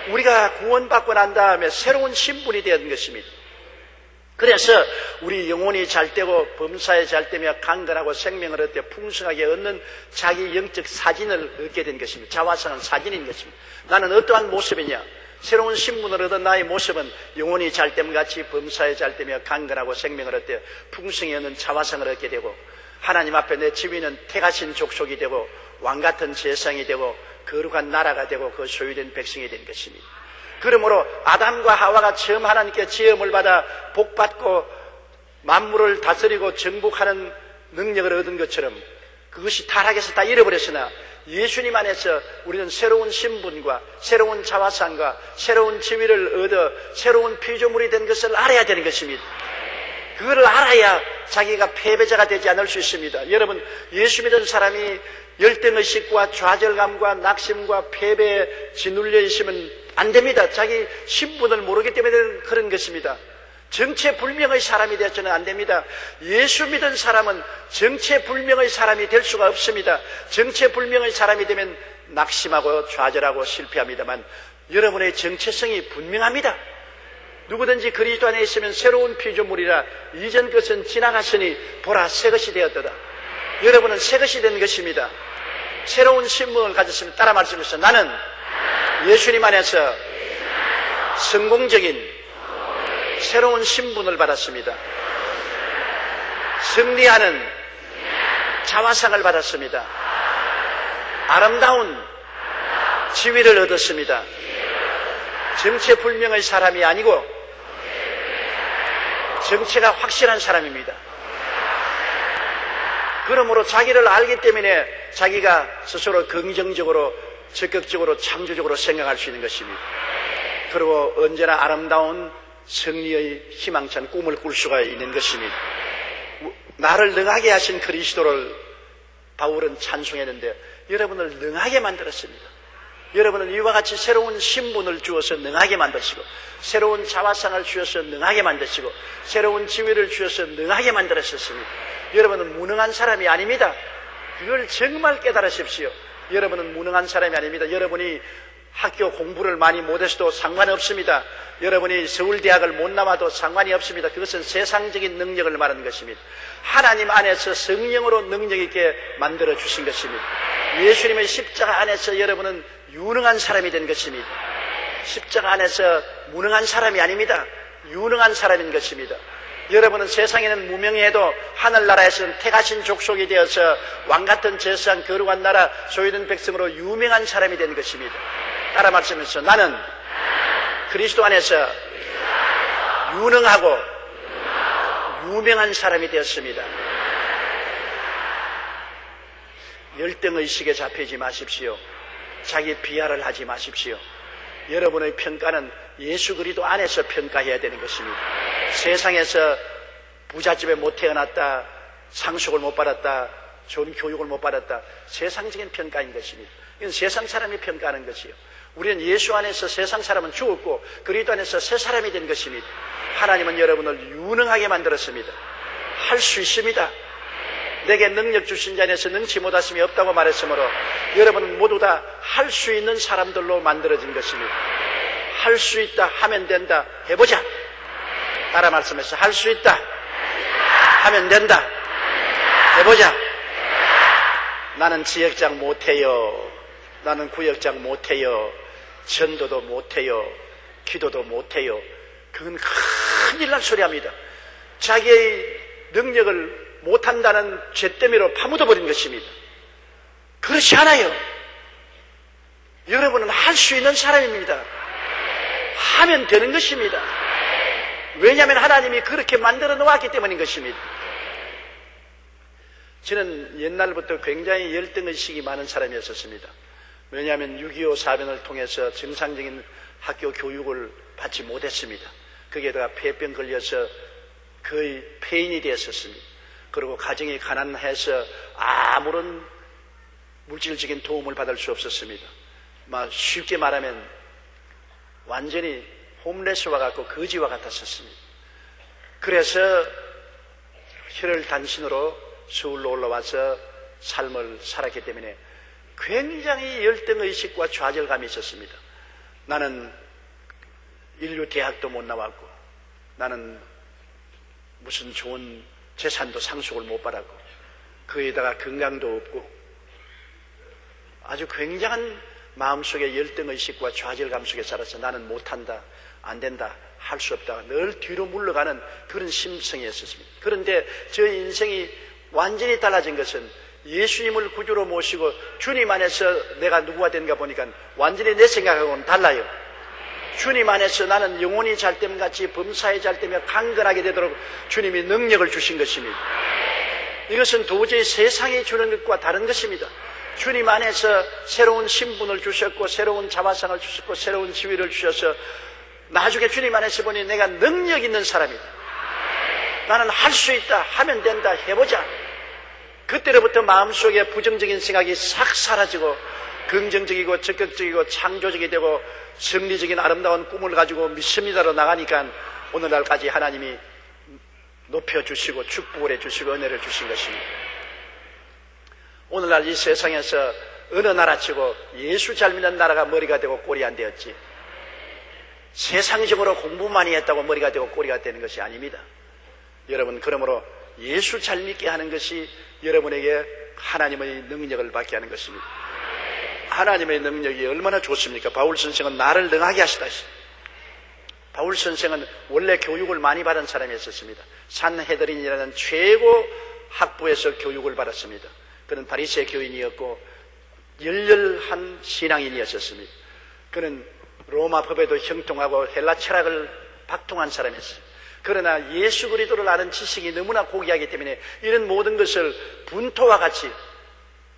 우리가 구원받고 난 다음에 새로운 신분이 된 것입니다. 그래서 우리 영혼이 잘되고 범사에 잘되며 강건하고 생명을 얻되 풍성하게 얻는 자기 영적 사진을 얻게 된 것입니다. 자화상은 사진인 것입니다. 나는 어떠한 모습이냐? 새로운 신분을 얻은 나의 모습은 영혼이 잘됨 같이 범사에 잘되며 강건하고 생명을 얻되 풍성히 얻는 자화상을 얻게 되고, 하나님 앞에 내 지위는 택하신 족속이 되고 왕같은 제상이 되고 거룩한 나라가 되고 그 소유된 백성이 된 것입니다. 그러므로 아담과 하와가 처음 하나님께 지음을 받아 복받고 만물을 다스리고 정복하는 능력을 얻은 것처럼 그것이 타락해서 다 잃어버렸으나 예수님 안에서 우리는 새로운 신분과 새로운 자화상과 새로운 지위를 얻어 새로운 피조물이 된 것을 알아야 되는 것입니다. 그걸 알아야 자기가 패배자가 되지 않을 수 있습니다. 여러분, 예수 믿은 사람이 열등의식과 좌절감과 낙심과 패배에 짓눌려 있으면 안 됩니다. 자기 신분을 모르기 때문에 그런 것입니다. 정체불명의 사람이 되어서는 안 됩니다. 예수 믿은 사람은 정체불명의 사람이 될 수가 없습니다. 정체불명의 사람이 되면 낙심하고 좌절하고 실패합니다만 여러분의 정체성이 분명합니다. 누구든지 그리스도 안에 있으면 새로운 피조물이라 이전 것은 지나갔으니 보라 새 것이 되었도다. 여러분은 새 것이 된 것입니다. 새로운 신분을 가졌으면 따라 말씀하세요. 나는 예수님 안에서 성공적인 새로운 신분을 받았습니다. 승리하는 자화상을 받았습니다. 아름다운 지위를 얻었습니다. 정체불명의 사람이 아니고 정체가 확실한 사람입니다. 그러므로 자기를 알기 때문에 자기가 스스로 긍정적으로 적극적으로 창조적으로 생각할 수 있는 것입니다. 그리고 언제나 아름다운 승리의 희망찬 꿈을 꿀 수가 있는 것입니다. 나를 능하게 하신 그리스도를 바울은 찬송했는데 여러분을 능하게 만들었습니다. 여러분은 이와 같이 새로운 신분을 주어서 능하게 만드시고 새로운 자화상을 주어서 능하게 만드시고 새로운 지위를 주어서 능하게 만들었습니다. 여러분은 무능한 사람이 아닙니다. 그걸 정말 깨달으십시오. 여러분은 무능한 사람이 아닙니다. 여러분이 학교 공부를 많이 못해서도 상관없습니다. 여러분이 서울대학을 못 나와도 상관이 없습니다. 그것은 세상적인 능력을 말하는 것입니다. 하나님 안에서 성령으로 능력 있게 만들어 주신 것입니다. 예수님의 십자가 안에서 여러분은 유능한 사람이 된 것입니다. 십자가 안에서 무능한 사람이 아닙니다. 유능한 사람인 것입니다. 여러분은 세상에는 무명해도 하늘나라에서는 택하신 족속이 되어서 왕같은 제사장 거룩한 나라 소유된 백성으로 유명한 사람이 된 것입니다. 따라 말씀하면서 나는 그리스도 안에서 유능하고 유명한 사람이 되었습니다. 열등의식에 잡히지 마십시오. 자기 비하를 하지 마십시오. 여러분의 평가는 예수 그리스도 안에서 평가해야 되는 것입니다. 세상에서 부잣집에 못 태어났다, 상속을 못 받았다, 좋은 교육을 못 받았다, 세상적인 평가인 것입니다. 이건 세상 사람이 평가하는 것이요. 우리는 예수 안에서 세상 사람은 죽었고 그리스도 안에서 새 사람이 된 것입니다. 하나님은 여러분을 유능하게 만들었습니다. 할 수 있습니다. 내게 능력 주신 자 안에서 능치 못하심이 없다고 말했으므로 여러분은 모두 다 할 수 있는 사람들로 만들어진 것입니다. 할 수 있다, 하면 된다, 해보자. 따라 말씀해서 할 수 있다, 하면 된다, 해보자. 나는 지역장 못해요. 나는 구역장 못해요. 전도도 못해요. 기도도 못해요. 그건 큰일 날 소리합니다. 자기의 능력을 못한다는 죄더미로 파묻어버린 것입니다. 그렇지 않아요. 여러분은 할 수 있는 사람입니다. 하면 되는 것입니다. 왜냐하면 하나님이 그렇게 만들어 놓았기 때문인 것입니다. 저는 옛날부터 굉장히 열등의식이 많은 사람이었습니다. 왜냐하면 6.25 사변을 통해서 정상적인 학교 교육을 받지 못했습니다. 거기에다가 폐병 걸려서 거의 폐인이 되었었습니다. 그리고 가정이 가난해서 아무런 물질적인 도움을 받을 수 없었습니다. 쉽게 말하면 완전히 홈레스와 같고 거지와 같았었습니다. 그래서 혈혈단신으로 서울로 올라와서 삶을 살았기 때문에 굉장히 열등의식과 좌절감이 있었습니다. 나는 인류 대학도 못 나왔고, 나는 무슨 좋은 재산도 상속을 못 받았고, 거기에다가 건강도 없고, 아주 굉장한 마음속에 열등의식과 좌절감 속에 살아서 나는 못한다, 안 된다, 할 수 없다, 늘 뒤로 물러가는 그런 심성이었습니다. 그런데 저 인생이 완전히 달라진 것은 예수님을 구주로 모시고 주님 안에서 내가 누구가 되는가 보니까 완전히 내 생각하고는 달라요. 주님 안에서 나는 영혼이 잘됨같이 범사에 잘되며 강건하게 되도록 주님이 능력을 주신 것입니다. 이것은 도저히 세상이 주는 것과 다른 것입니다. 주님 안에서 새로운 신분을 주셨고, 새로운 자화상을 주셨고, 새로운 지위를 주셔서 나중에 주님 안에서 보니 내가 능력 있는 사람이다. 나는 할 수 있다, 하면 된다, 해보자. 그때로부터 마음속에 부정적인 생각이 싹 사라지고 긍정적이고 적극적이고 창조적이 되고 승리적인 아름다운 꿈을 가지고 믿습니다로 나가니까 오늘날까지 하나님이 높여주시고 축복을 해주시고 은혜를 주신 것입니다. 오늘날 이 세상에서 어느 나라치고 예수 잘 믿는 나라가 머리가 되고 꼬리 안 되었지, 세상적으로 공부 많이 했다고 머리가 되고 꼬리가 되는 것이 아닙니다. 여러분, 그러므로 예수 잘 믿게 하는 것이 여러분에게 하나님의 능력을 받게 하는 것입니다. 하나님의 능력이 얼마나 좋습니까? 바울 선생은 나를 능하게 하시다. 바울 선생은 원래 교육을 많이 받은 사람이었습니다. 산헤드린이라는 최고 학부에서 교육을 받았습니다. 그는 바리새 교인이었고 열렬한 신앙인이었습니다. 그는 로마 법에도 형통하고 헬라 철학을 박통한 사람이었습니다. 그러나 예수 그리스도를 아는 지식이 너무나 고귀하기 때문에 이런 모든 것을 분토와 같이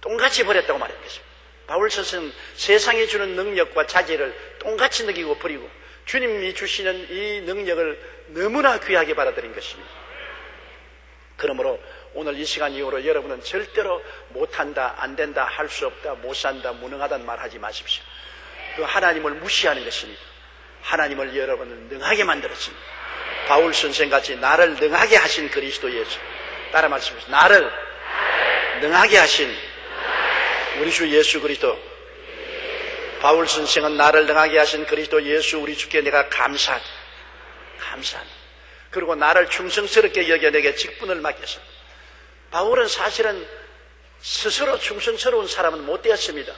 똑같이 버렸다고 말하는 것입니다. 바울 선생은 세상이 주는 능력과 자질을 똑같이 느끼고 버리고 주님이 주시는 이 능력을 너무나 귀하게 받아들인 것입니다. 그러므로 오늘 이 시간 이후로 여러분은 절대로 못한다, 안 된다, 할 수 없다, 못 산다, 무능하다는 말 하지 마십시오. 그 하나님을 무시하는 것입니다. 하나님을 여러분을 능하게 만들었습니다. 바울 선생같이 나를 능하게 하신 그리스도 예수, 따라 말씀하십시오. 나를 능하게 하신 우리 주 예수 그리스도. 바울 선생은 나를 능하게 하신 그리스도 예수 우리 주께 내가 감사하다. 그리고 나를 충성스럽게 여겨 내게 직분을 맡겼어. 바울은 사실은 스스로 충성스러운 사람은 못 되었습니다.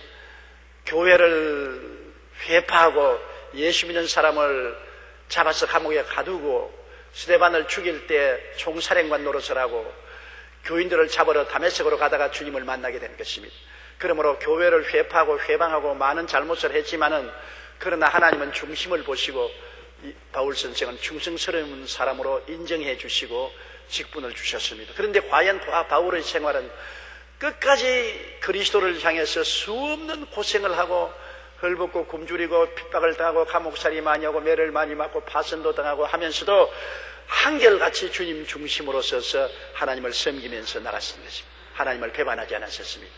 교회를 회파하고 예수 믿는 사람을 잡아서 감옥에 가두고 스데반을 죽일 때 총사령관 노릇을 하고 교인들을 잡으러 다메섹으로 가다가 주님을 만나게 된 것입니다. 그러므로 교회를 회파하고 회방하고 많은 잘못을 했지만은 그러나 하나님은 중심을 보시고 바울 선생은 충성스러운 사람으로 인정해 주시고 직분을 주셨습니다. 그런데 과연 바울의 생활은 끝까지 그리스도를 향해서 수없는 고생을 하고 헐벗고 굶주리고 핍박을 당하고 감옥살이 많이 하고 매를 많이 맞고 파선도 당하고 하면서도 한결같이 주님 중심으로 서서 하나님을 섬기면서 나갔던 것입니다. 하나님을 배반하지 않았었습니다.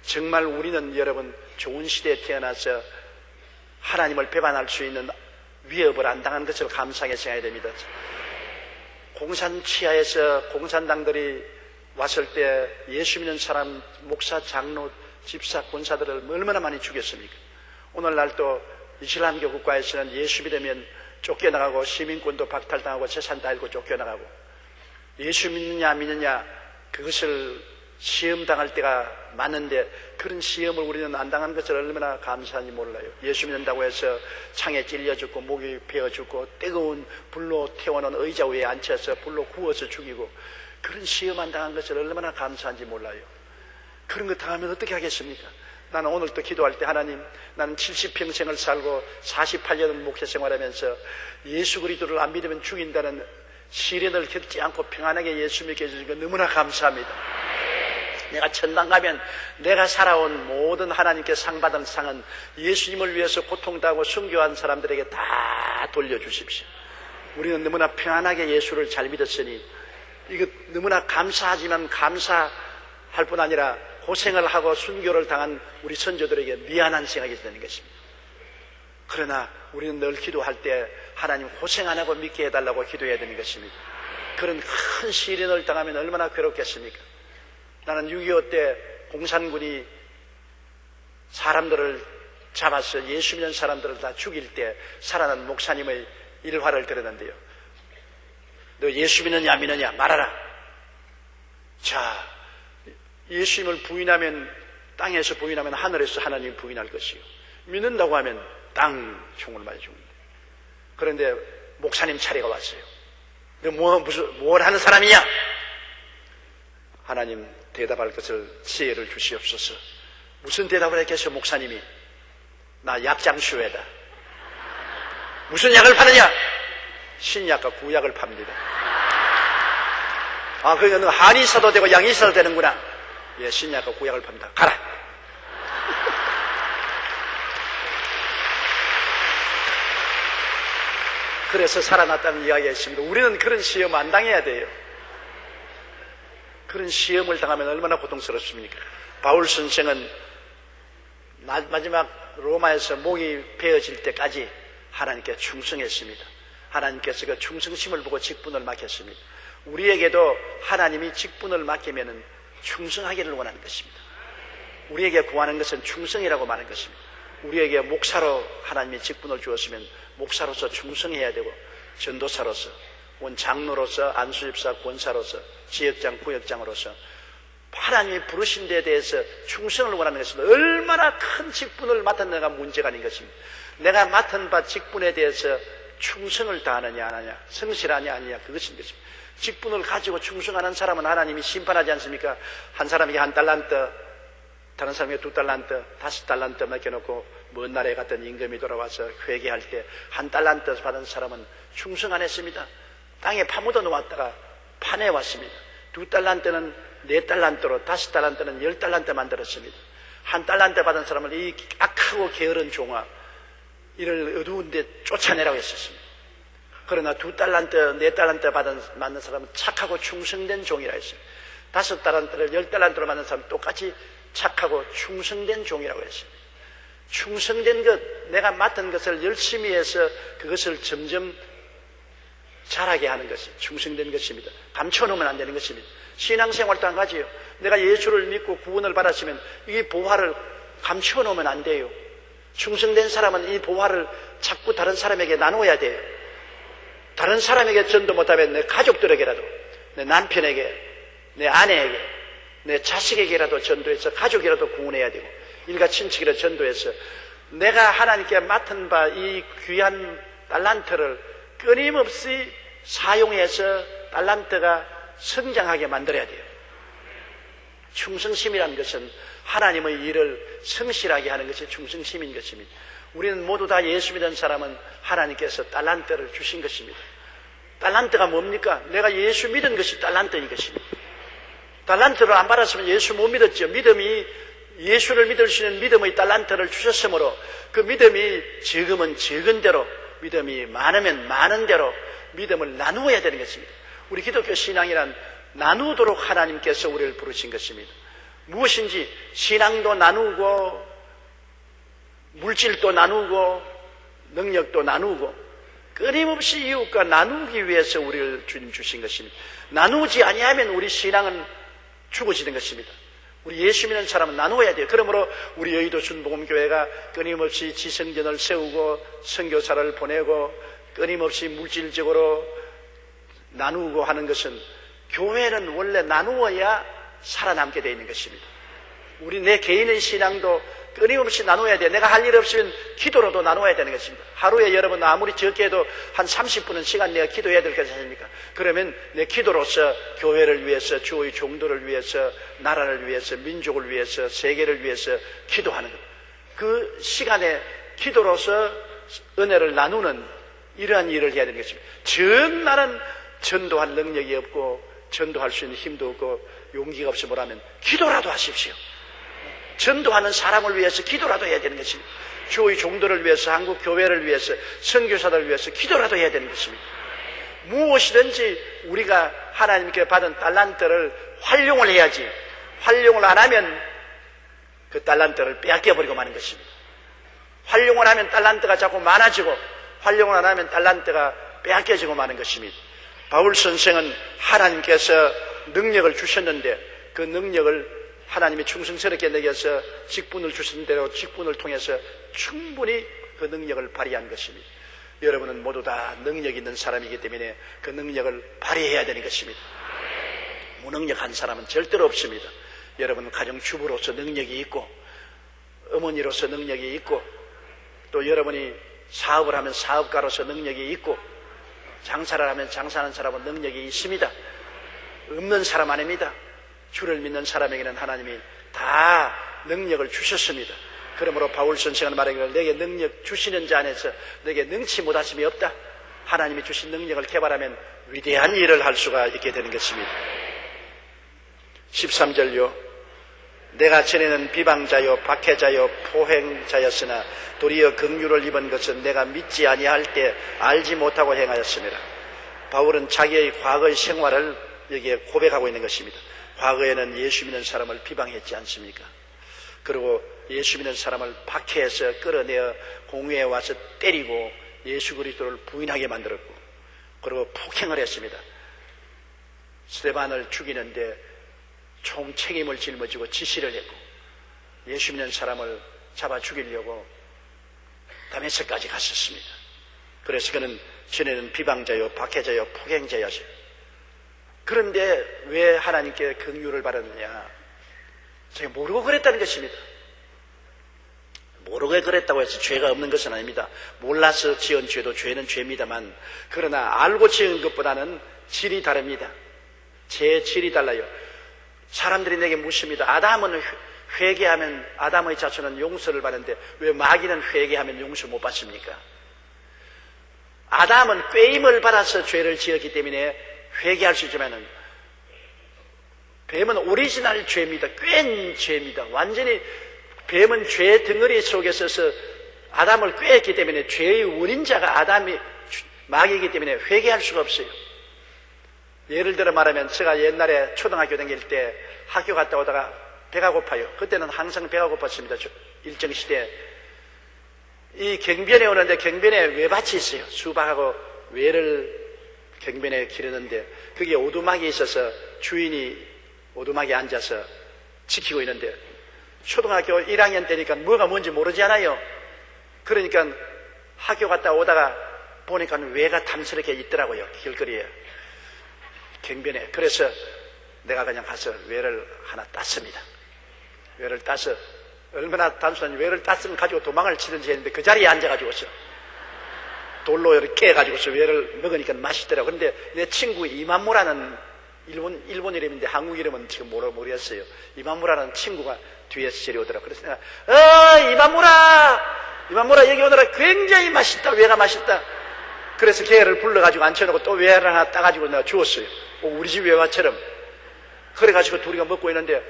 정말 우리는 여러분 좋은 시대에 태어나서 하나님을 배반할 수 있는 위협을 안 당한 것을 감사하게 생각해야 됩니다. 공산 치하에서 공산당들이 왔을 때 예수 믿는 사람, 목사, 장로, 집사, 권사들을 얼마나 많이 죽였습니까? 오늘날 또 이슬람교 국가에서는 예수 믿으면 쫓겨나가고 시민권도 박탈당하고 재산 다 잃고 쫓겨나가고, 예수 믿느냐 안 믿느냐 그것을 시험당할 때가 많은데 그런 시험을 우리는 안 당한 것을 얼마나 감사한지 몰라요. 예수 믿는다고 해서 창에 찔려 죽고 목이 베어 죽고 뜨거운 불로 태워놓은 의자 위에 앉혀서 불로 구워서 죽이고, 그런 시험 안 당한 것을 얼마나 감사한지 몰라요. 그런 거 당하면 어떻게 하겠습니까? 나는 오늘 또 기도할 때, 하나님, 나는 70평생을 살고 48년을 목회 생활하면서 예수 그리스도를 안 믿으면 죽인다는 시련을 겪지 않고 평안하게 예수 믿게 해주신 거 너무나 감사합니다. 내가 천당 가면 내가 살아온 모든 하나님께 상 받은 상은 예수님을 위해서 고통당하고 순교한 사람들에게 다 돌려주십시오. 우리는 너무나 평안하게 예수를 잘 믿었으니 이거 너무나 감사하지만 감사할 뿐 아니라 고생을 하고 순교를 당한 우리 선조들에게 미안한 생각이 드는 것입니다. 그러나 우리는 늘 기도할 때 하나님 고생 안 하고 믿게 해달라고 기도해야 되는 것입니다. 그런 큰 시련을 당하면 얼마나 괴롭겠습니까? 나는 6.25 때 공산군이 사람들을 잡아서 예수 믿는 사람들을 다 죽일 때 살아난 목사님의 일화를 들었는데요. 너 예수 믿느냐 안 믿느냐 말하라. 자, 예수님을 부인하면, 땅에서 부인하면 하늘에서 하나님 부인할 것이요, 믿는다고 하면 땅 총을 맞아 죽는다. 그런데 목사님 차례가 왔어요. 너 뭘 하는 사람이냐? 하나님 대답할 것을 지혜를 주시옵소서. 무슨 대답을 했겠어요? 목사님이, 나 약장수회다. 무슨 약을 파느냐? 신약과 구약을 팝니다. 아, 그러니까 너 한의사도 되고 양의사도 되는구나. 예, 신약과 구약을 팝니다. 가라. 그래서 살아났다는 이야기가 있습니다. 우리는 그런 시험 안 당해야 돼요. 그런 시험을 당하면 얼마나 고통스럽습니까? 바울 선생은 마지막 로마에서 목이 베어질 때까지 하나님께 충성했습니다. 하나님께서 그 충성심을 보고 직분을 맡겼습니다. 우리에게도 하나님이 직분을 맡기면 충성하기를 원하는 것입니다. 우리에게 구하는 것은 충성이라고 말하는 것입니다. 우리에게 목사로 하나님이 직분을 주었으면 목사로서 충성해야 되고, 전도사로서, 장로로서, 안수집사, 권사로서, 지역장, 구역장으로서 하나님이 부르신 데에 대해서 충성을 원하는 것입니다. 얼마나 큰 직분을 맡았느냐가 문제가 아닌 것입니다. 내가 맡은 바 직분에 대해서 충성을 다하느냐 안 하느냐, 성실하냐 아니냐, 그것인 것입니다. 직분을 가지고 충성하는 사람은 하나님이 심판하지 않습니까? 한 사람에게 1달란트, 다른 사람에게 2달란트, 5달란트 맡겨놓고 먼 나라에 갔던 임금이 돌아와서 회개할 때 1달란트 받은 사람은 충성 안 했습니다. 땅에 파묻어 놓았다가 판에 왔습니다. 2달란트는 4달란트로, 5달란트는 10달란트 만들었습니다. 1달란트 받은 사람을 이 악하고 게으른 종아, 이를 어두운 데 쫓아내라고 했었습니다. 그러나 2달란트, 4달란트 받는 사람은 착하고 충성된 종이라 했습니다. 5달란트를 10달란트로 받는 사람은 똑같이 착하고 충성된 종이라고 했습니다. 충성된 것, 내가 맡은 것을 열심히 해서 그것을 점점 잘하게 하는 것이 충성된 것입니다. 감춰놓으면 안 되는 것입니다. 신앙생활도 한 가지요. 내가 예수를 믿고 구원을 받았으면 이 보화를 감춰놓으면 안 돼요. 충성된 사람은 이 보화를 자꾸 다른 사람에게 나누어야 돼요. 다른 사람에게 전도 못하면 내 가족들에게라도, 내 남편에게, 내 아내에게, 내 자식에게라도 전도해서 가족이라도 구원해야 되고, 일가 친척이라도 전도해서 내가 하나님께 맡은 바 이 귀한 달란트를 끊임없이 사용해서 달란트가 성장하게 만들어야 돼요. 충성심이라는 것은 하나님의 일을 성실하게 하는 것이 충성심인 것입니다. 우리는 모두 다 예수 믿는 사람은 하나님께서 달란트를 주신 것입니다. 달란트가 뭡니까? 내가 예수 믿은 것이 달란트인 것입니다. 달란트를 안 받았으면 예수 못 믿었죠. 믿음이, 예수를 믿을 수 있는 믿음의 달란트를 주셨으므로 그 믿음이 적으면 적은 대로, 믿음이 많으면 많은 대로 믿음을 나누어야 되는 것입니다. 우리 기독교 신앙이란 나누도록 하나님께서 우리를 부르신 것입니다. 무엇인지 신앙도 나누고, 물질도 나누고, 능력도 나누고, 끊임없이 이웃과 나누기 위해서 우리를 주님 주신 것입니다. 나누지 아니하면 우리 신앙은 죽어지는 것입니다. 우리 예수 믿는 사람은 나누어야 돼요. 그러므로 우리 여의도 순복음교회가 끊임없이 지성전을 세우고 선교사를 보내고 끊임없이 물질적으로 나누고 하는 것은, 교회는 원래 나누어야 살아남게 되어 있는 것입니다. 우리 내 개인의 신앙도 끊임없이 나눠야 돼. 내가 할 일 없으면 기도로도 나눠야 되는 것입니다. 하루에 여러분 아무리 적게 해도 한 30분은 시간 내가 기도해야 될 것이 아닙니까? 그러면 내 기도로서 교회를 위해서, 주의 종도를 위해서, 나라를 위해서, 민족을 위해서, 세계를 위해서 기도하는 것. 그 시간에 기도로서 은혜를 나누는 이러한 일을 해야 되는 것입니다. 나는 전도할 능력이 없고 전도할 수 있는 힘도 없고 용기가 없어 뭐라면 기도라도 하십시오. 전도하는 사람을 위해서 기도라도 해야 되는 것입니다. 주의 종도를 위해서, 한국 교회를 위해서, 선교사들을 위해서 기도라도 해야 되는 것입니다. 무엇이든지 우리가 하나님께 받은 달란트를 활용을 해야지, 활용을 안 하면 그 달란트를 빼앗겨버리고 마는 것입니다. 활용을 하면 달란트가 자꾸 많아지고, 활용을 안 하면 달란트가 빼앗겨지고 마는 것입니다. 바울 선생은 하나님께서 능력을 주셨는데 그 능력을 하나님이 충성스럽게 내게서 직분을 주신 대로 직분을 통해서 충분히 그 능력을 발휘한 것입니다. 여러분은 모두 다 능력 있는 사람이기 때문에 그 능력을 발휘해야 되는 것입니다. 무능력한 사람은 절대로 없습니다. 여러분 가정주부로서 능력이 있고, 어머니로서 능력이 있고, 또 여러분이 사업을 하면 사업가로서 능력이 있고, 장사를 하면 장사하는 사람은 능력이 있습니다. 없는 사람 아닙니다. 주를 믿는 사람에게는 하나님이 다 능력을 주셨습니다. 그러므로 바울 선생은 말하기를 내게 능력 주시는 자 안에서 내게 능치 못하심이 없다. 하나님이 주신 능력을 개발하면 위대한 일을 할 수가 있게 되는 것입니다. 13절요. 내가 전에는 비방자요 박해자요 포행자였으나 도리어 긍휼을 입은 것은 내가 믿지 아니할 때 알지 못하고 행하였습니다. 바울은 자기의 과거의 생활을 여기에 고백하고 있는 것입니다. 과거에는 예수 믿는 사람을 비방했지 않습니까? 그리고 예수 믿는 사람을 박해해서 끌어내어 공회에 와서 때리고 예수 그리스도를 부인하게 만들었고, 그리고 폭행을 했습니다. 스데반을 죽이는데 총 책임을 짊어지고 지시를 했고, 예수 믿는 사람을 잡아 죽이려고 다메섹까지 갔었습니다. 그래서 그는 전에는 비방자요 박해자요 폭행자였어요. 그런데 왜 하나님께 긍휼을 받았느냐? 제가 모르고 그랬다는 것입니다. 모르고 그랬다고 해서 죄가 없는 것은 아닙니다. 몰라서 지은 죄도 죄는 죄입니다만, 그러나 알고 지은 것보다는 질이 다릅니다. 제 질이 달라요. 사람들이 내게 묻습니다. 아담은 회개하면, 아담의 자손은 용서를 받는데 왜 마귀는 회개하면 용서 못 받습니까? 아담은 꾀임을 받아서 죄를 지었기 때문에 회개할 수 있지만은, 뱀은 오리지널 죄입니다. 꾀인 죄입니다. 완전히 뱀은 죄 덩어리 속에 서서 아담을 꾀했기 때문에 죄의 원인자가 아담이 마귀이기 때문에 회개할 수가 없어요. 예를 들어 말하면 제가 옛날에 초등학교 다닐 때 학교 갔다 오다가 배가 고파요. 그때는 항상 배가 고팠습니다. 일정 시대에. 이 경변에 오는데 경변에 외밭이 있어요. 수박하고 외를 경변에 기르는데 거기에 오두막이 있어서 주인이 오두막에 앉아서 지키고 있는데, 초등학교 1학년 때니까 뭐가 뭔지 모르잖아요. 그러니까 학교 갔다 오다가 보니까 외가 탐스럽게 있더라고요. 길거리에, 경변에. 그래서 내가 그냥 가서 외를 하나 땄습니다. 외를 따서, 얼마나 단순한 외를 땄으면 가지고 도망을 치든지 했는데 그 자리에 앉아가지고서 돌로 이렇게 해가지고서 외를 먹으니까 맛있더라고요. 그런데 내 친구 이만무라는 일본 이름인데 한국 이름은 지금 모르겠어요. 이만무라는 친구가 뒤에서 데려오더라고요. 그래서 내가 이만무라 여기 오느라 굉장히 맛있다. 외가 맛있다. 그래서 걔를 불러가지고 앉혀놓고 또 외를 하나 따가지고 내가 주었어요. 우리 집 외화처럼. 그래가지고 둘이가 먹고 있는데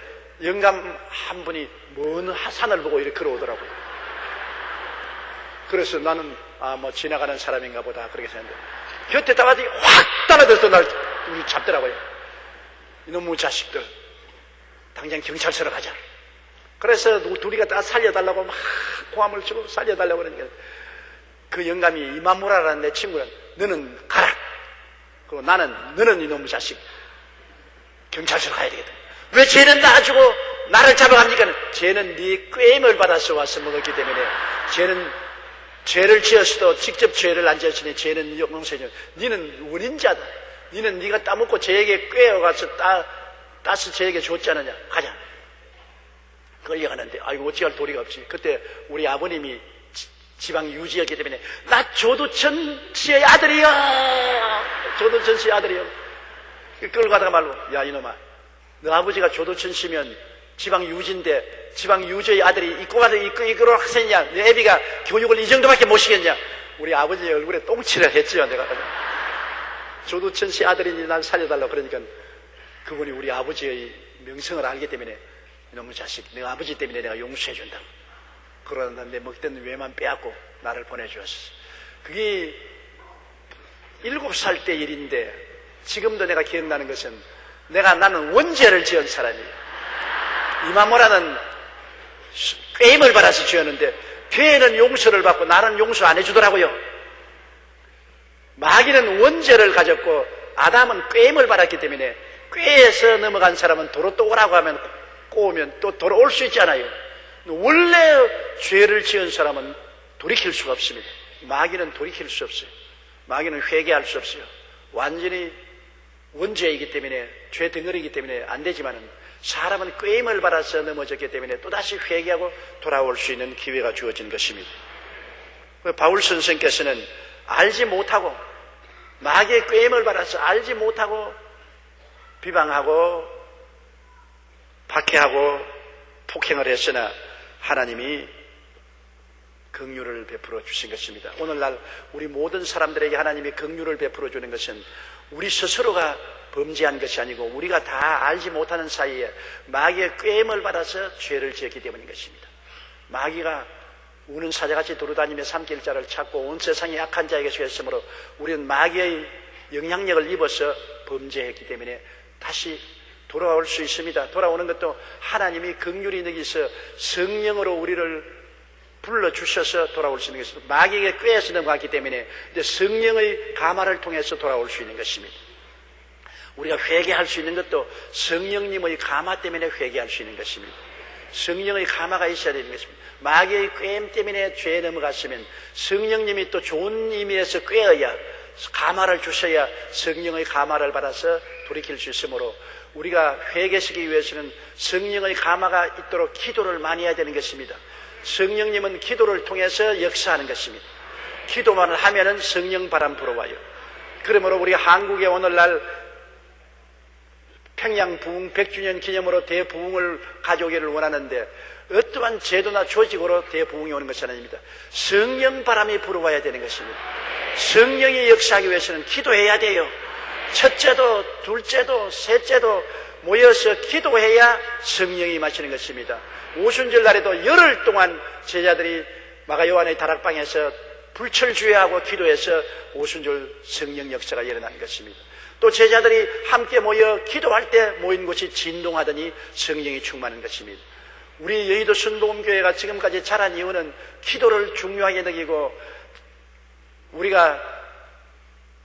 영감 한 분이 먼 산을 보고 이렇게 걸어오더라고요. 그래서 나는 지나가는 사람인가 보다 그렇게 생각했는데, 곁에 따가지고 확 따라들어서 날 잡더라고요. 이놈의 자식들, 당장 경찰서로 가자. 그래서 둘이가 다 살려달라고 막 고함을 치고 살려달라고 그러니까 그 영감이 이만무라라는 내 친구는 너는 가라. 그리고 너는 이놈의 자식 경찰서로 가야 되겠다. 왜 죄는 놔주고 나를 잡아갑니까? 죄는 네 꾀임을 받아서 와서 먹었기 때문에 죄는 죄를 지었어도 직접 죄를 안 지었으니 죄는 용서해줘. 너는 원인자다. 너는 네가 따먹고 죄에게 꾀어가서 따서 죄에게 줬지 않느냐. 가자. 끌려가는데 아이고 어찌할 도리가 없지. 그때 우리 아버님이 지방 유지였기 때문에 나 조두천 씨의 아들이야. 조두천 씨의 아들이야. 끌고 가다가 말로 야 이놈아 너 아버지가 조두천 씨면 지방 유지인데 지방 유지의 아들이 이 꼬마들 이끌어 학생이냐 내 애비가 교육을 이 정도밖에 못 시켰냐. 우리 아버지의 얼굴에 똥칠을 했지요. 내가 조두천 씨 아들이니 난 살려달라고. 그러니까 그분이 우리 아버지의 명성을 알기 때문에 너무 자식 내 아버지 때문에 내가 용서해준다. 그러는데 먹던 외만 빼앗고 나를 보내주었어. 그게 7살 때 일인데 지금도 내가 기억나는 것은 나는 원죄를 지은 사람이에요. 이마모라는 꾀임을 받아서 지었는데 죄는 용서를 받고 나는 용서 안 해주더라고요. 마귀는 원죄를 가졌고 아담은 꾀임을 받았기 때문에 꾀에서 넘어간 사람은 도로 또 오라고 하면 꼬우면 또 돌아올 수 있잖아요. 원래 죄를 지은 사람은 돌이킬 수가 없습니다. 마귀는 돌이킬 수 없어요. 마귀는 회개할 수 없어요. 완전히 원죄이기 때문에 죄 덩어리이기 때문에 안 되지만은 사람은 꾀임을 받아서 넘어졌기 때문에 또다시 회개하고 돌아올 수 있는 기회가 주어진 것입니다. 바울 선생께서는 알지 못하고 마귀의 꾀임을 받아서 알지 못하고 비방하고 박해하고 폭행을 했으나 하나님이 긍휼을 베풀어 주신 것입니다. 오늘날 우리 모든 사람들에게 하나님이 긍휼을 베풀어 주는 것은 우리 스스로가 범죄한 것이 아니고 우리가 다 알지 못하는 사이에 마귀의 꾀임을 받아서 죄를 지었기 때문인 것입니다. 마귀가 우는 사자같이 돌아다니며 삼킬 자를 찾고 온 세상의 악한 자에게 죄했으므로 우리는 마귀의 영향력을 입어서 범죄했기 때문에 다시 돌아올 수 있습니다. 돌아오는 것도 하나님이 긍휼히 여기서 성령으로 우리를 불러주셔서 돌아올 수 있는 것입니다. 마귀에게 꾀에서 넘어갔기 때문에 이제 성령의 감화를 통해서 돌아올 수 있는 것입니다. 우리가 회개할 수 있는 것도 성령님의 감화 때문에 회개할 수 있는 것입니다. 성령의 감화가 있어야 되는 것입니다. 마귀의 꾀임 때문에 죄에 넘어갔으면 성령님이 또 좋은 의미에서 꾀어야 감화를 주셔야 성령의 감화를 받아서 돌이킬 수 있으므로 우리가 회개시키기 위해서는 성령의 감화가 있도록 기도를 많이 해야 되는 것입니다. 성령님은 기도를 통해서 역사하는 것입니다. 기도만 하면은 성령 바람 불어와요. 그러므로 우리 한국에 오늘날 평양 부흥 100주년 기념으로 대부흥을 가져오기를 원하는데 어떠한 제도나 조직으로 대부흥이 오는 것이 아닙니다. 성령 바람이 불어와야 되는 것입니다. 성령이 역사하기 위해서는 기도해야 돼요. 첫째도 둘째도 셋째도 모여서 기도해야 성령이 마시는 것입니다. 오순절 날에도 열흘 동안 제자들이 마가 요한의 다락방에서 불철주야하고 기도해서 오순절 성령 역사가 일어난 것입니다. 또 제자들이 함께 모여 기도할 때 모인 곳이 진동하더니 성령이 충만한 것입니다. 우리 여의도 순복음교회가 지금까지 자란 이유는 기도를 중요하게 여기고 우리가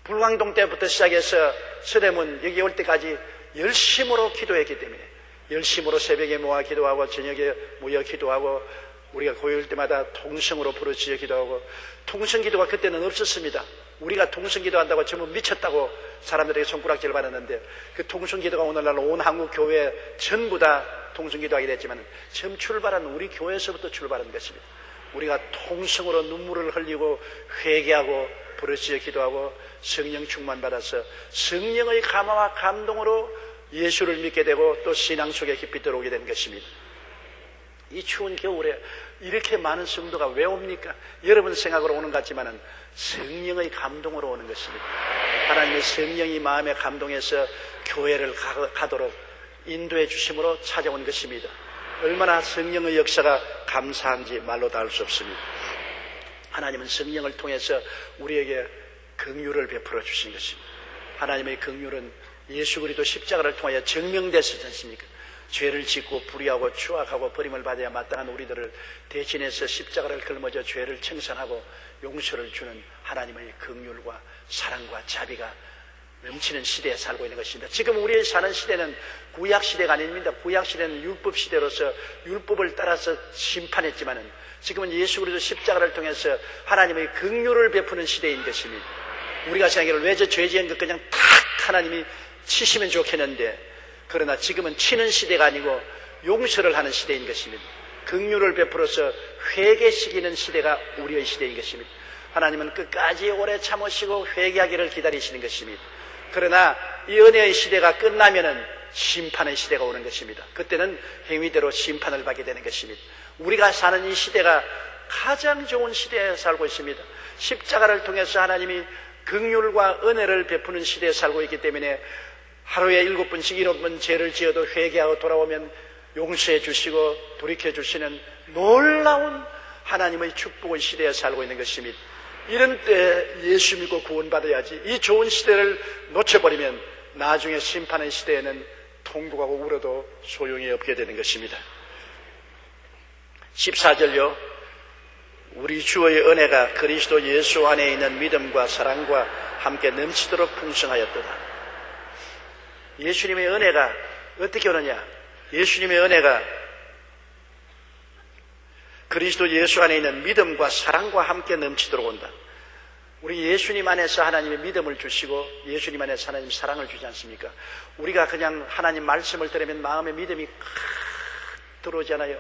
불광동 때부터 시작해서 서대문 여기 올 때까지 열심으로 기도했기 때문에 열심으로 새벽에 모아 기도하고 저녁에 모여 기도하고 우리가 고요일 때마다 통성으로 부르짖어 기도하고 통성기도가 그때는 없었습니다. 우리가 통성기도한다고 전부 미쳤다고 사람들에게 손가락질을 받았는데 그 통성기도가 오늘날 온 한국 교회 전부 다 통성기도하게 됐지만 처음 출발한 우리 교회에서부터 출발한 것입니다. 우리가 통성으로 눈물을 흘리고 회개하고 부르짖어 기도하고 성령 충만받아서 성령의 감화와 감동으로 예수를 믿게 되고 또 신앙 속에 깊이 들어오게 된 것입니다. 이 추운 겨울에 이렇게 많은 성도가 왜 옵니까? 여러분 생각으로 오는 것 같지만은 성령의 감동으로 오는 것입니다. 하나님의 성령이 마음에 감동해서 교회를 가도록 인도해 주심으로 찾아온 것입니다. 얼마나 성령의 역사가 감사한지 말로 다 할 수 없습니다. 하나님은 성령을 통해서 우리에게 긍휼을 베풀어 주신 것입니다. 하나님의 긍휼은 예수 그리스도 십자가를 통하여 증명됐지 않습니까? 죄를 짓고 불의하고 추악하고 버림을 받아야 마땅한 우리들을 대신해서 십자가를 걸머져 죄를 청산하고 용서를 주는 하나님의 긍휼과 사랑과 자비가 넘치는 시대에 살고 있는 것입니다. 지금 우리의 사는 시대는 구약 시대가 아닙니다. 구약 시대는 율법 시대로서 율법을 따라서 심판했지만은 지금은 예수 그리스도 십자가를 통해서 하나님의 긍휼을 베푸는 시대인 것입니다. 우리가 생각하기를 왜 저 죄 지은 것 그냥 탁 하나님이 치시면 좋겠는데, 그러나 지금은 치는 시대가 아니고 용서를 하는 시대인 것입니다. 긍휼을 베풀어서 회개시키는 시대가 우리의 시대인 것입니다. 하나님은 끝까지 오래 참으시고 회개하기를 기다리시는 것입니다. 그러나 이 은혜의 시대가 끝나면은 심판의 시대가 오는 것입니다. 그때는 행위대로 심판을 받게 되는 것입니다. 우리가 사는 이 시대가 가장 좋은 시대에 살고 있습니다. 십자가를 통해서 하나님이 긍휼과 은혜를 베푸는 시대에 살고 있기 때문에 하루에 7번씩 7번 죄를 지어도 회개하고 돌아오면 용서해 주시고 돌이켜 주시는 놀라운 하나님의 축복의 시대에 살고 있는 것입니다. 이런 때 예수 믿고 구원받아야지. 이 좋은 시대를 놓쳐버리면 나중에 심판의 시대에는 통곡하고 울어도 소용이 없게 되는 것입니다. 14절요. 우리 주의 은혜가 그리스도 예수 안에 있는 믿음과 사랑과 함께 넘치도록 풍성하였도다. 예수님의 은혜가 어떻게 오느냐? 예수님의 은혜가 그리스도 예수 안에 있는 믿음과 사랑과 함께 넘치도록 온다. 우리 예수님 안에서 하나님의 믿음을 주시고 예수님 안에서 하나님 사랑을 주지 않습니까? 우리가 그냥 하나님 말씀을 들으면 마음에 믿음이 들어오잖아요.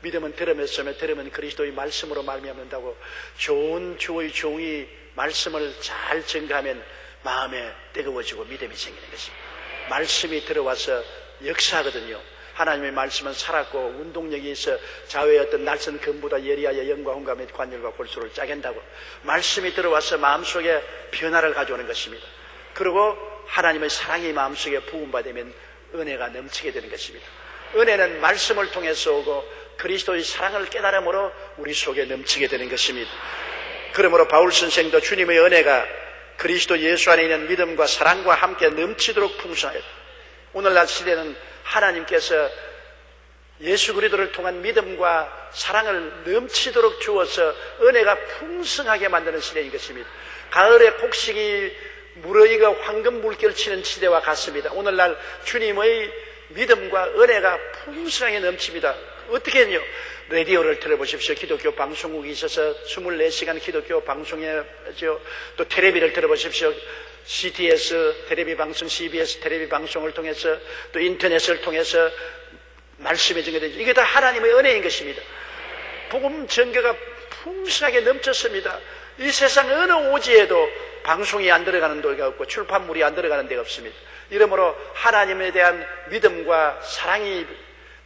믿음은 들으면 그리스도의 말씀으로 말미암는다고. 좋은 주의 종이 말씀을 잘 증거하면 마음에 뜨거워지고 믿음이 생기는 것입니다. 말씀이 들어와서 역사하거든요. 하나님의 말씀은 살았고 운동력이 있어 좌우의 어떤 날선 금보다 예리하여 영과 혼과 및 관절과 골수를 짜겐다고. 말씀이 들어와서 마음속에 변화를 가져오는 것입니다. 그리고 하나님의 사랑이 마음속에 부음받으면 은혜가 넘치게 되는 것입니다. 은혜는 말씀을 통해서 오고 그리스도의 사랑을 깨달음으로 우리 속에 넘치게 되는 것입니다. 그러므로 바울 선생도 주님의 은혜가 그리스도 예수 안에 있는 믿음과 사랑과 함께 넘치도록 풍성하였다. 오늘날 시대는 하나님께서 예수 그리스도를 통한 믿음과 사랑을 넘치도록 주어서 은혜가 풍성하게 만드는 시대인 것입니다. 가을에 곡식이 무더위가 황금 물결 치는 시대와 같습니다. 오늘날 주님의 믿음과 은혜가 풍성하게 넘칩니다. 어떻게 했냐? 라디오를 들어보십시오. 기독교 방송국이 있어서 24시간 기독교 방송이죠. 또 텔레비를 들어보십시오. CTS 텔레비 방송, CBS 텔레비 방송을 통해서 또 인터넷을 통해서 말씀이 전개되죠. 이게 다 하나님의 은혜인 것입니다. 복음 전개가 풍성하게 넘쳤습니다. 이 세상 어느 오지에도 방송이 안 들어가는 데가 없고 출판물이 안 들어가는 데가 없습니다. 이러므로 하나님에 대한 믿음과 사랑이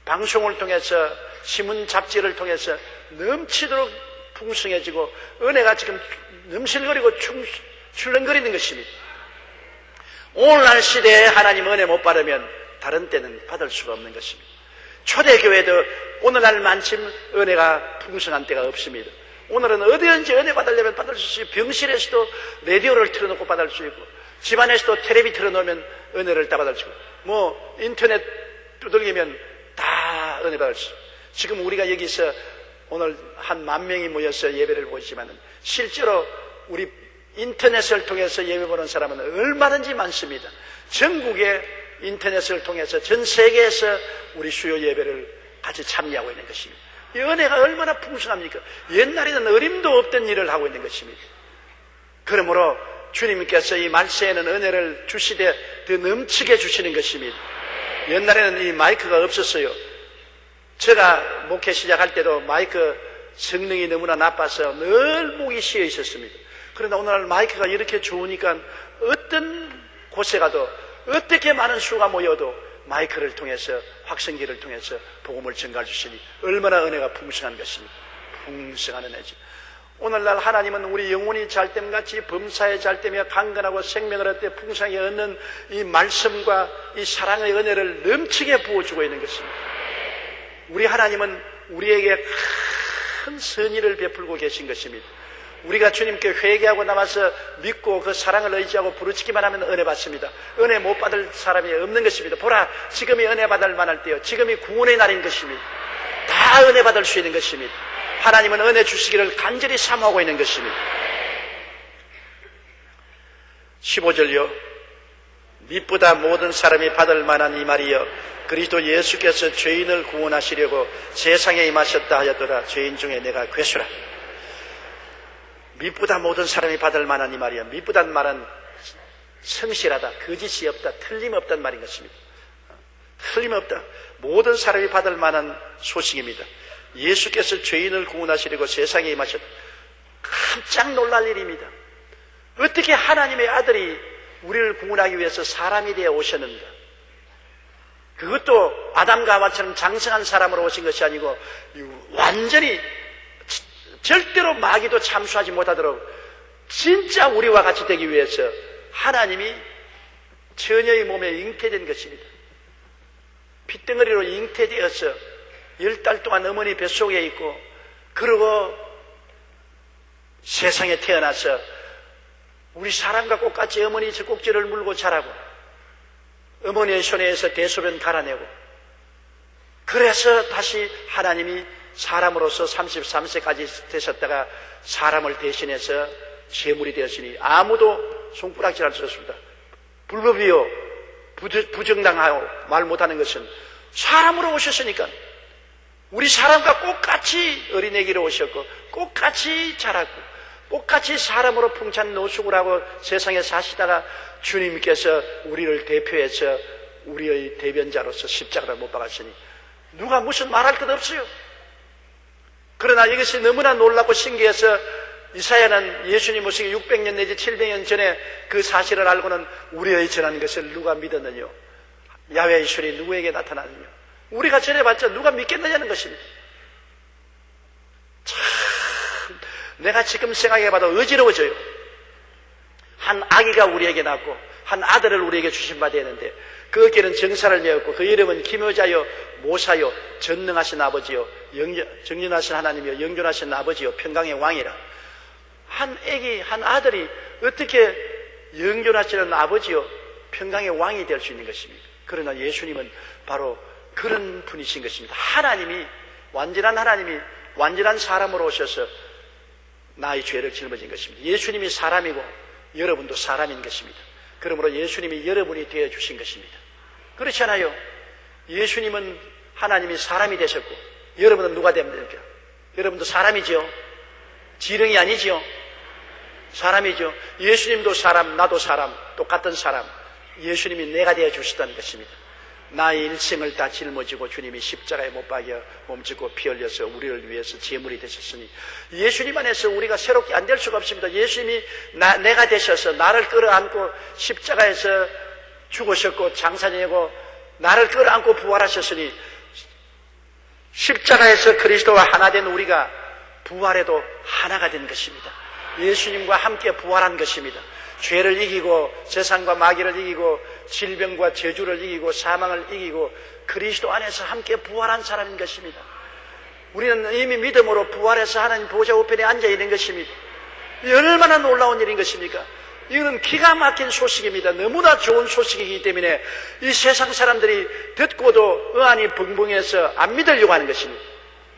방송을 통해서 신문 잡지를 통해서 넘치도록 풍성해지고 은혜가 지금 넘실거리고 출렁거리는 것입니다. 오늘날 시대에 하나님 은혜 못 받으면 다른 때는 받을 수가 없는 것입니다. 초대교회도 오늘날 만큼 은혜가 풍성한 때가 없습니다. 오늘은 어디든지 은혜 받으려면 받을 수 있어요. 병실에서도 라디오를 틀어놓고 받을 수 있고 집안에서도 텔레비 틀어놓으면 은혜를 다 받을 수 있고 인터넷 두들기면 다 은혜 받을 수 있고 지금 우리가 여기서 오늘 한 10,000명이 모여서 예배를 보지만 실제로 우리 인터넷을 통해서 예배 보는 사람은 얼마든지 많습니다. 전국에 인터넷을 통해서 전 세계에서 우리 수요 예배를 같이 참여하고 있는 것입니다. 이 은혜가 얼마나 풍성합니까? 옛날에는 어림도 없던 일을 하고 있는 것입니다. 그러므로 주님께서 이 말세에는 은혜를 주시되 더 넘치게 주시는 것입니다. 옛날에는 이 마이크가 없었어요. 제가 목회 시작할 때도 마이크 성능이 너무나 나빠서 늘 목이 쉬어 있었습니다. 그러나 오늘날 마이크가 이렇게 좋으니까 어떤 곳에 가도 어떻게 많은 수가 모여도 마이크를 통해서 확성기를 통해서 복음을 전가해 주시니 얼마나 은혜가 풍성한 것입니까? 풍성한 은혜죠. 오늘날 하나님은 우리 영혼이 잘됨같이 범사에 잘되며 강건하고 생명을 얻되 풍성하게 얻는 이 말씀과 이 사랑의 은혜를 넘치게 부어주고 있는 것입니다. 우리 하나님은 우리에게 큰 선의를 베풀고 계신 것입니다. 우리가 주님께 회개하고 남아서 믿고 그 사랑을 의지하고 부르짖기만 하면 은혜 받습니다. 은혜 못 받을 사람이 없는 것입니다. 보라, 지금이 은혜 받을 만할 때요. 지금이 구원의 날인 것입니다. 다 은혜 받을 수 있는 것입니다. 하나님은 은혜 주시기를 간절히 사모하고 있는 것입니다. 15절요. 미쁘다 모든 사람이 받을 만한 이 말이여 그리스도 예수께서 죄인을 구원하시려고 세상에 임하셨다 하였더라. 죄인 중에 내가 괴수라. 미쁘다 모든 사람이 받을 만한 이 말이여. 미쁘다는 말은 성실하다, 거짓이 없다, 틀림없다는 말인 것입니다. 틀림없다. 모든 사람이 받을 만한 소식입니다. 예수께서 죄인을 구원하시려고 세상에 임하셨다. 깜짝 놀랄 일입니다. 어떻게 하나님의 아들이 우리를 구원하기 위해서 사람이 되어 오셨는가? 그것도 아담과 하와처럼 장성한 사람으로 오신 것이 아니고 완전히 절대로 마귀도 참수하지 못하도록 진짜 우리와 같이 되기 위해서 하나님이 처녀의 몸에 잉태된 것입니다. 핏덩어리로 잉태되어서 10달 동안 어머니 뱃속에 있고 그러고 세상에 태어나서 우리 사람과 똑같이 어머니 젖꼭지를 물고 자라고 어머니의 손에서 대소변 갈아내고 그래서 다시 하나님이 사람으로서 33세까지 되셨다가 사람을 대신해서 제물이 되었으니 아무도 손가락질할 수 없습니다. 불법이요 부정당하여 말 못하는 것은 사람으로 오셨으니까 우리 사람과 똑같이 어린애기로 오셨고 똑같이 자랐고 똑같이 사람으로 풍찬 노숙을 하고 세상에 사시다가 주님께서 우리를 대표해서 우리의 대변자로서 십자가를 못 박았으니 누가 무슨 말할 것 없어요. 그러나 이것이 너무나 놀랍고 신기해서 이사야는 예수님 오시기 600년 내지 700년 전에 그 사실을 알고는 우리의 전하는 것을 누가 믿었느냐, 야훼의 손이 누구에게 나타나느냐, 우리가 전해봤자 누가 믿겠느냐는 것입니다. 참 내가 지금 생각해봐도 어지러워져요. 한 아기가 우리에게 낳고 한 아들을 우리에게 주신 바 되는데 그 어깨는 정사를 메었고 그 이름은 기묘자여 모사여 전능하신 아버지여 정연하신 하나님이여 영존하신 아버지여 평강의 왕이라. 한 아기 한 아들이 어떻게 영존하시는 아버지여 평강의 왕이 될 수 있는 것입니까? 그러나 예수님은 바로 그런 분이신 것입니다. 하나님이 완전한 사람으로 오셔서 나의 죄를 짊어진 것입니다. 예수님이 사람이고 여러분도 사람인 것입니다. 그러므로 예수님이 여러분이 되어 주신 것입니다. 그렇지 않아요? 예수님은 하나님이 사람이 되셨고 여러분은 누가 되면 됩니까? 여러분도 사람이죠. 지렁이 아니죠. 사람이죠. 예수님도 사람, 나도 사람, 똑같은 사람. 예수님이 내가 되어 주셨다는 것입니다. 나의 일생을 다 짊어지고 주님이 십자가에 못 박여 몸짓고 피 흘려서 우리를 위해서 제물이 되셨으니 예수님 안에서 우리가 새롭게 안 될 수가 없습니다. 예수님이 내가 되셔서 나를 끌어안고 십자가에서 죽으셨고 장사되고 나를 끌어안고 부활하셨으니 십자가에서 그리스도와 하나 된 우리가 부활에도 하나가 된 것입니다. 예수님과 함께 부활한 것입니다. 죄를 이기고 세상과 마귀를 이기고 질병과 저주를 이기고 사망을 이기고 그리스도 안에서 함께 부활한 사람인 것입니다. 우리는 이미 믿음으로 부활해서 하나님 보좌 우편에 앉아 있는 것입니다. 이 얼마나 놀라운 일인 것입니까? 이거는 기가 막힌 소식입니다. 너무나 좋은 소식이기 때문에 이 세상 사람들이 듣고도 의안이 벙벙해서 안 믿으려고 하는 것입니다.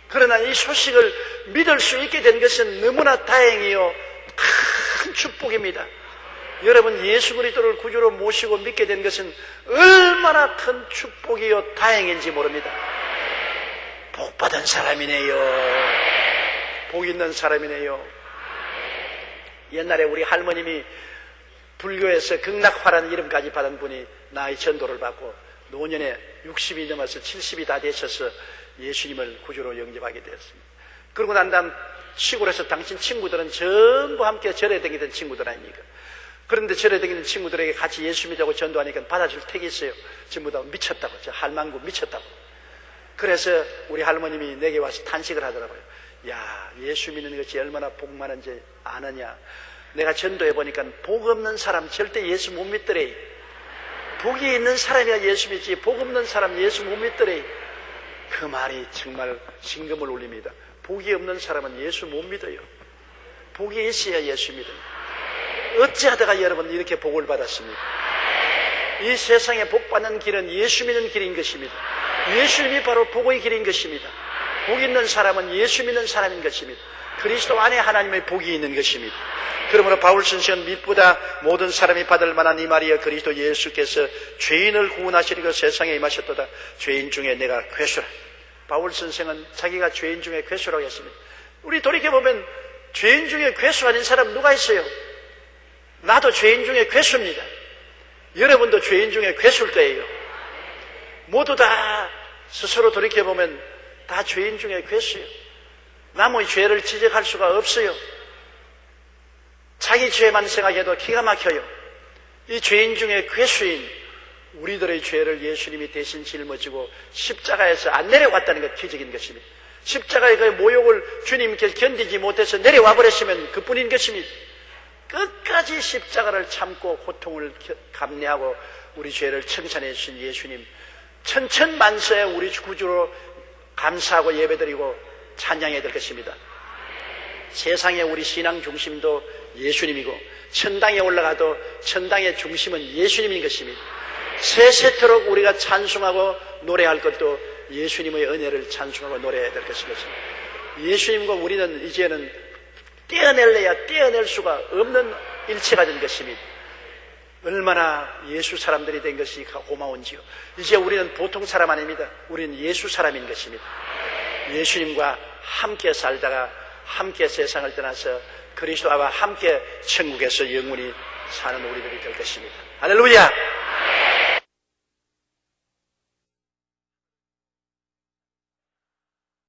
그러나 이 소식을 믿을 수 있게 된 것은 너무나 다행이요 큰 축복입니다. 여러분 예수 그리스도를 구주로 모시고 믿게 된 것은 얼마나 큰 축복이요 다행인지 모릅니다. 복 받은 사람이네요. 복 있는 사람이네요. 옛날에 우리 할머님이 불교에서 극락화라는 이름까지 받은 분이 나의 전도를 받고 노년에 60이 넘어서 70이 다 되셔서 예수님을 구주로 영접하게 되었습니다. 그러고 난 다음 시골에서 당신 친구들은 전부 함께 절에 다니던 친구들 아닙니까? 그런데 절에 다니는 친구들에게 같이 예수 믿자고 전도하니까 받아줄 택이 있어요. 전부 다 미쳤다고, 저 할망구 미쳤다고. 그래서 우리 할머님이 내게 와서 탄식을 하더라고요. 야, 예수 믿는 것이 얼마나 복 많은지 아느냐. 내가 전도해보니까 복 없는 사람 절대 예수 못 믿더래. 복이 있는 사람이야 예수 믿지, 복 없는 사람 예수 못 믿더래. 그 말이 정말 심금을 울립니다. 복이 없는 사람은 예수 못 믿어요. 복이 있어야 예수 믿어요. 어찌하다가 여러분 이렇게 복을 받았습니까? 이 세상에 복 받는 길은 예수 믿는 길인 것입니다. 예수님이 바로 복의 길인 것입니다. 복 있는 사람은 예수 믿는 사람인 것입니다. 그리스도 안에 하나님의 복이 있는 것입니다. 그러므로 바울 선생은 밑보다 모든 사람이 받을 만한 이 말이여 그리스도 예수께서 죄인을 구원하시려고 세상에 임하셨도다. 죄인 중에 내가 괴수라. 바울 선생은 자기가 죄인 중에 괴수라고 했습니다. 우리 돌이켜보면 죄인 중에 괴수 아닌 사람 누가 있어요? 나도 죄인 중에 괴수입니다. 여러분도 죄인 중에 괴수일 거예요. 모두 다 스스로 돌이켜보면 다 죄인 중에 괴수예요. 남의 죄를 지적할 수가 없어요. 자기 죄만 생각해도 기가 막혀요. 이 죄인 중에 괴수인 우리들의 죄를 예수님이 대신 짊어지고 십자가에서 안 내려왔다는 것 기적인 것입니다. 십자가의 그 모욕을 주님께서 견디지 못해서 내려와 버렸으면 그뿐인 것입니다. 끝까지 십자가를 참고 고통을 감내하고 우리 죄를 청산해 주신 예수님, 천천만세에 우리 구주로 감사하고 예배드리고 찬양해야 될 것입니다. 세상의 우리 신앙 중심도 예수님이고 천당에 올라가도 천당의 중심은 예수님인 것입니다. 세세토록 우리가 찬송하고 노래할 것도 예수님의 은혜를 찬송하고 노래해야 될 것입니다. 예수님과 우리는 이제는 떼어낼래야 떼어낼 수가 없는 일체가 된 것입니다. 얼마나 예수 사람들이 된 것이 고마운지요. 이제 우리는 보통 사람 아닙니다. 우리는 예수 사람인 것입니다. 예수님과 함께 살다가 함께 세상을 떠나서 그리스도와 함께 천국에서 영원히 사는 우리들이 될 것입니다. 할렐루야!